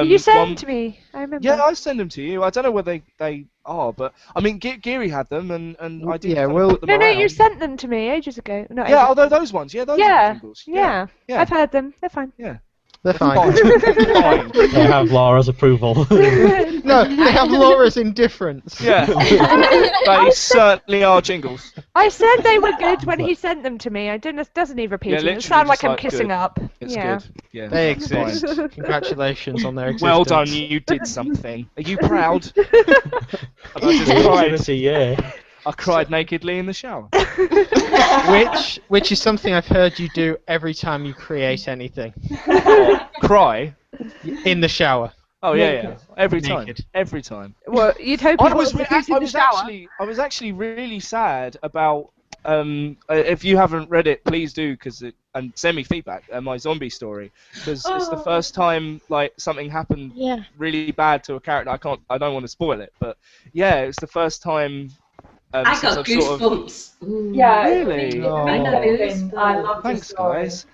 S5: You sent
S6: one-
S5: them to me. I remember.
S6: Yeah, I send them to you. I don't know where they are, but I mean, Geary had them, and I did.
S1: Yeah,
S6: kind of
S1: well-
S6: put them
S5: No,
S6: around.
S5: you sent them to me ages ago. No,
S6: Yeah,
S5: ages
S6: although those ones, yeah, those are
S5: Yeah,
S6: the jingles.
S5: yeah.
S6: yeah.
S5: I've heard them. They're fine.
S1: They're fine.
S6: Fine.
S2: They have Laura's approval.
S1: No, they have Laura's indifference.
S6: Yeah, they certainly are jingles.
S5: I said they were good when he sent them to me. I don't know. Doesn't need repeating.
S6: Yeah,
S5: it
S6: literally
S5: sounds like
S6: just
S5: I'm
S6: like
S5: kissing
S6: good.
S5: up.
S6: It's
S5: yeah.
S6: good. Yeah,
S1: They
S6: it's fine.
S1: exist. Congratulations on their existence.
S6: Well done, you did something. Are you proud? And I just
S2: Creativity, yeah.
S6: I cried nakedly in the shower.
S1: Which is something I've heard you do every time you create anything.
S6: Cry?
S1: In the shower.
S6: Oh yeah. Every time.
S1: Naked.
S6: Every time.
S5: Well, you'd hope
S6: I
S5: he
S6: was,
S5: wasn't
S6: I
S5: using the
S6: was
S5: shower.
S6: actually really sad about. If you haven't read it, please do, and send me feedback. My zombie story, because it's the first time like something happened
S3: Yeah.
S6: really bad to a character. I don't want to spoil it, but yeah, it's the first time.
S7: I
S6: since
S7: got
S6: I've sort of-
S7: goosebumps. Ooh.
S4: Yeah,
S6: Really?
S1: Oh.
S7: I know.
S4: I love this
S6: Thanks,
S4: story.
S6: guys.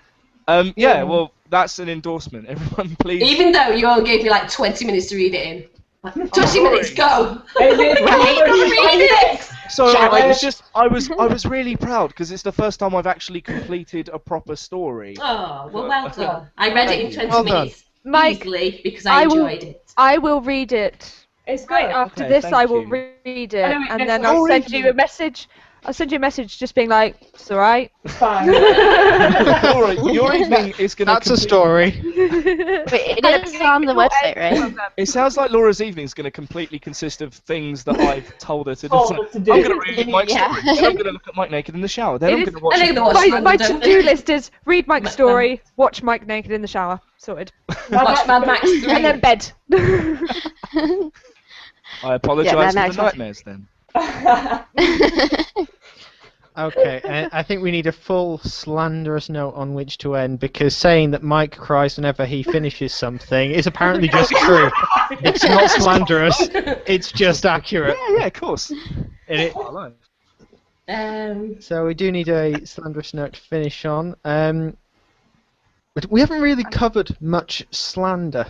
S6: Yeah, well, that's an endorsement. Everyone, please.
S7: Even though you only gave me like 20 minutes to read it in. Like, 20 minutes, go!
S4: It is-
S7: Read it!
S6: So I
S7: Challenge.
S6: was really proud because it's the first time I've actually completed a proper story.
S7: Oh, well done. I read it in 20
S1: Well done.
S7: minutes
S5: Mike,
S7: easily because I
S5: will-
S7: enjoyed it.
S5: I will read it.
S4: It's
S5: Straight
S4: great.
S5: after
S6: Okay,
S5: this,
S6: thank
S5: I will
S6: you.
S5: read it,
S4: I know it
S5: and
S4: gets
S5: then
S4: like-
S5: I'll
S6: Oh,
S5: send
S6: really?
S5: you a message. I'll send you a message just being like, "It's alright."
S4: It's fine.
S6: Laura, your evening is going to.
S1: That's a story.
S3: Wait, it is on the website, right?
S6: It sounds like Laura's evening is going to completely consist of things that I've told her to do.
S4: Told
S6: So
S4: her to do.
S6: I'm going to read Mike's
S3: Yeah.
S6: story. Then I'm going to look at Mike naked in the shower. Then
S5: It
S6: I'm
S5: is-
S6: going to watch.
S7: And I'm gonna watch
S5: My
S7: Random.
S5: to-do list is read Mike's story, watch Mike naked in the shower. Sorted.
S7: Watch Mad Max 3.
S5: And then bed.
S6: I apologise
S3: Yeah,
S6: for
S3: Mad
S6: the
S3: Max.
S6: nightmares then.
S1: Okay, I think we need a full slanderous note on which to end, because saying that Mike cries whenever he finishes something is apparently just true. It's not slanderous, it's just accurate.
S6: Yeah, of course.
S1: It-
S6: Hello.
S1: So we do need a slanderous note to finish on. But we haven't really covered much slander.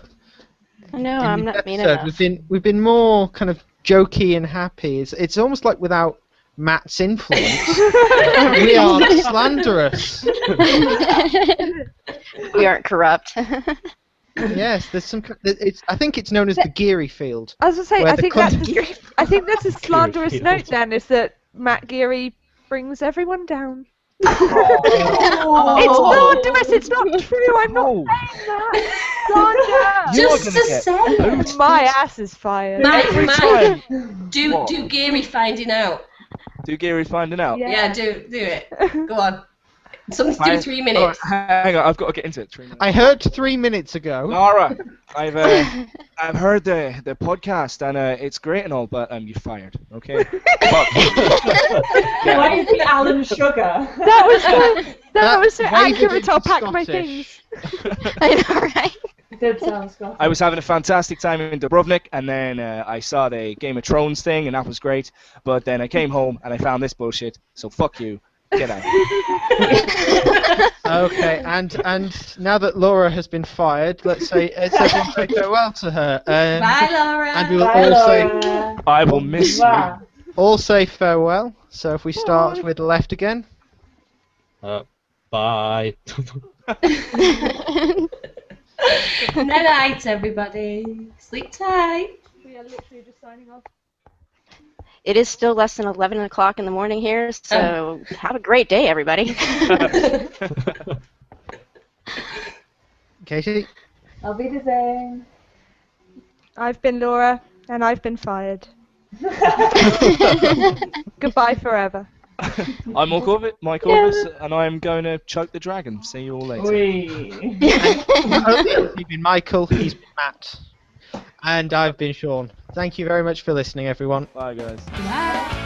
S3: No,
S1: in
S3: I'm
S1: this
S3: not mean
S1: episode.
S3: enough.
S1: We've been more kind of jokey and happy. It's almost like without Matt's influence, we aren't slanderous.
S3: We aren't corrupt.
S1: Yes, there's some. I think it's known as the Geary field.
S5: I was gonna say,
S1: Where
S5: I
S1: the
S5: think that's a slanderous
S2: field.
S5: note. Then is that Matt Geary brings everyone down.
S6: Oh.
S5: It's slanderous. It's not true. I'm not
S6: Oh.
S5: saying that. Slander!
S6: You are
S7: Just
S6: gonna
S7: to
S6: get
S7: say.
S6: booted.
S5: My ass is fired.
S6: Every
S7: Mike,
S6: time.
S7: do
S6: What?
S7: Geary finding out.
S6: Do Geary finding out?
S7: Yeah, do it. Go on. Something to do with 3
S6: Oh,
S7: minutes.
S6: hang on, I've got to get into it. 3 minutes.
S1: I heard 3 minutes ago.
S6: Laura, I've heard the podcast and it's great and all, but you're fired. Okay. Fuck.
S4: Why is it Alan Sugar?
S5: That was so
S1: Why did
S5: accurate,
S1: it
S5: I'll
S1: be
S5: pack my
S1: Scottish?
S5: things.
S3: I know, right?
S4: Did sound Scottish.
S6: I was having a fantastic time in Dubrovnik, and then I saw the Game of Thrones thing, and that was great. But then I came home and I found this bullshit. So fuck you. Get out.
S1: Okay, and now that Laura has been fired, let's everyone say farewell to her.
S7: Bye, Laura.
S1: And we will
S4: Bye,
S1: all say
S4: Laura.
S6: I will miss you.
S4: Mwah.
S1: all say farewell. So if we start with the left again.
S2: Bye.
S7: Good night, everybody. Sleep tight.
S5: We are literally just signing off.
S3: It is still less than 11 o'clock in the morning here, so have a great day, everybody.
S1: Katie?
S4: I'll be the same.
S5: I've been Laura, and I've been fired. Goodbye forever.
S6: I'm Mike Orvis, and I'm going to choke the dragon. See you all later.
S4: Wee.
S1: You've been Michael, he's been Matt, and I've been Sean. Thank you very much for listening, everyone.
S6: Bye, guys.
S7: Bye.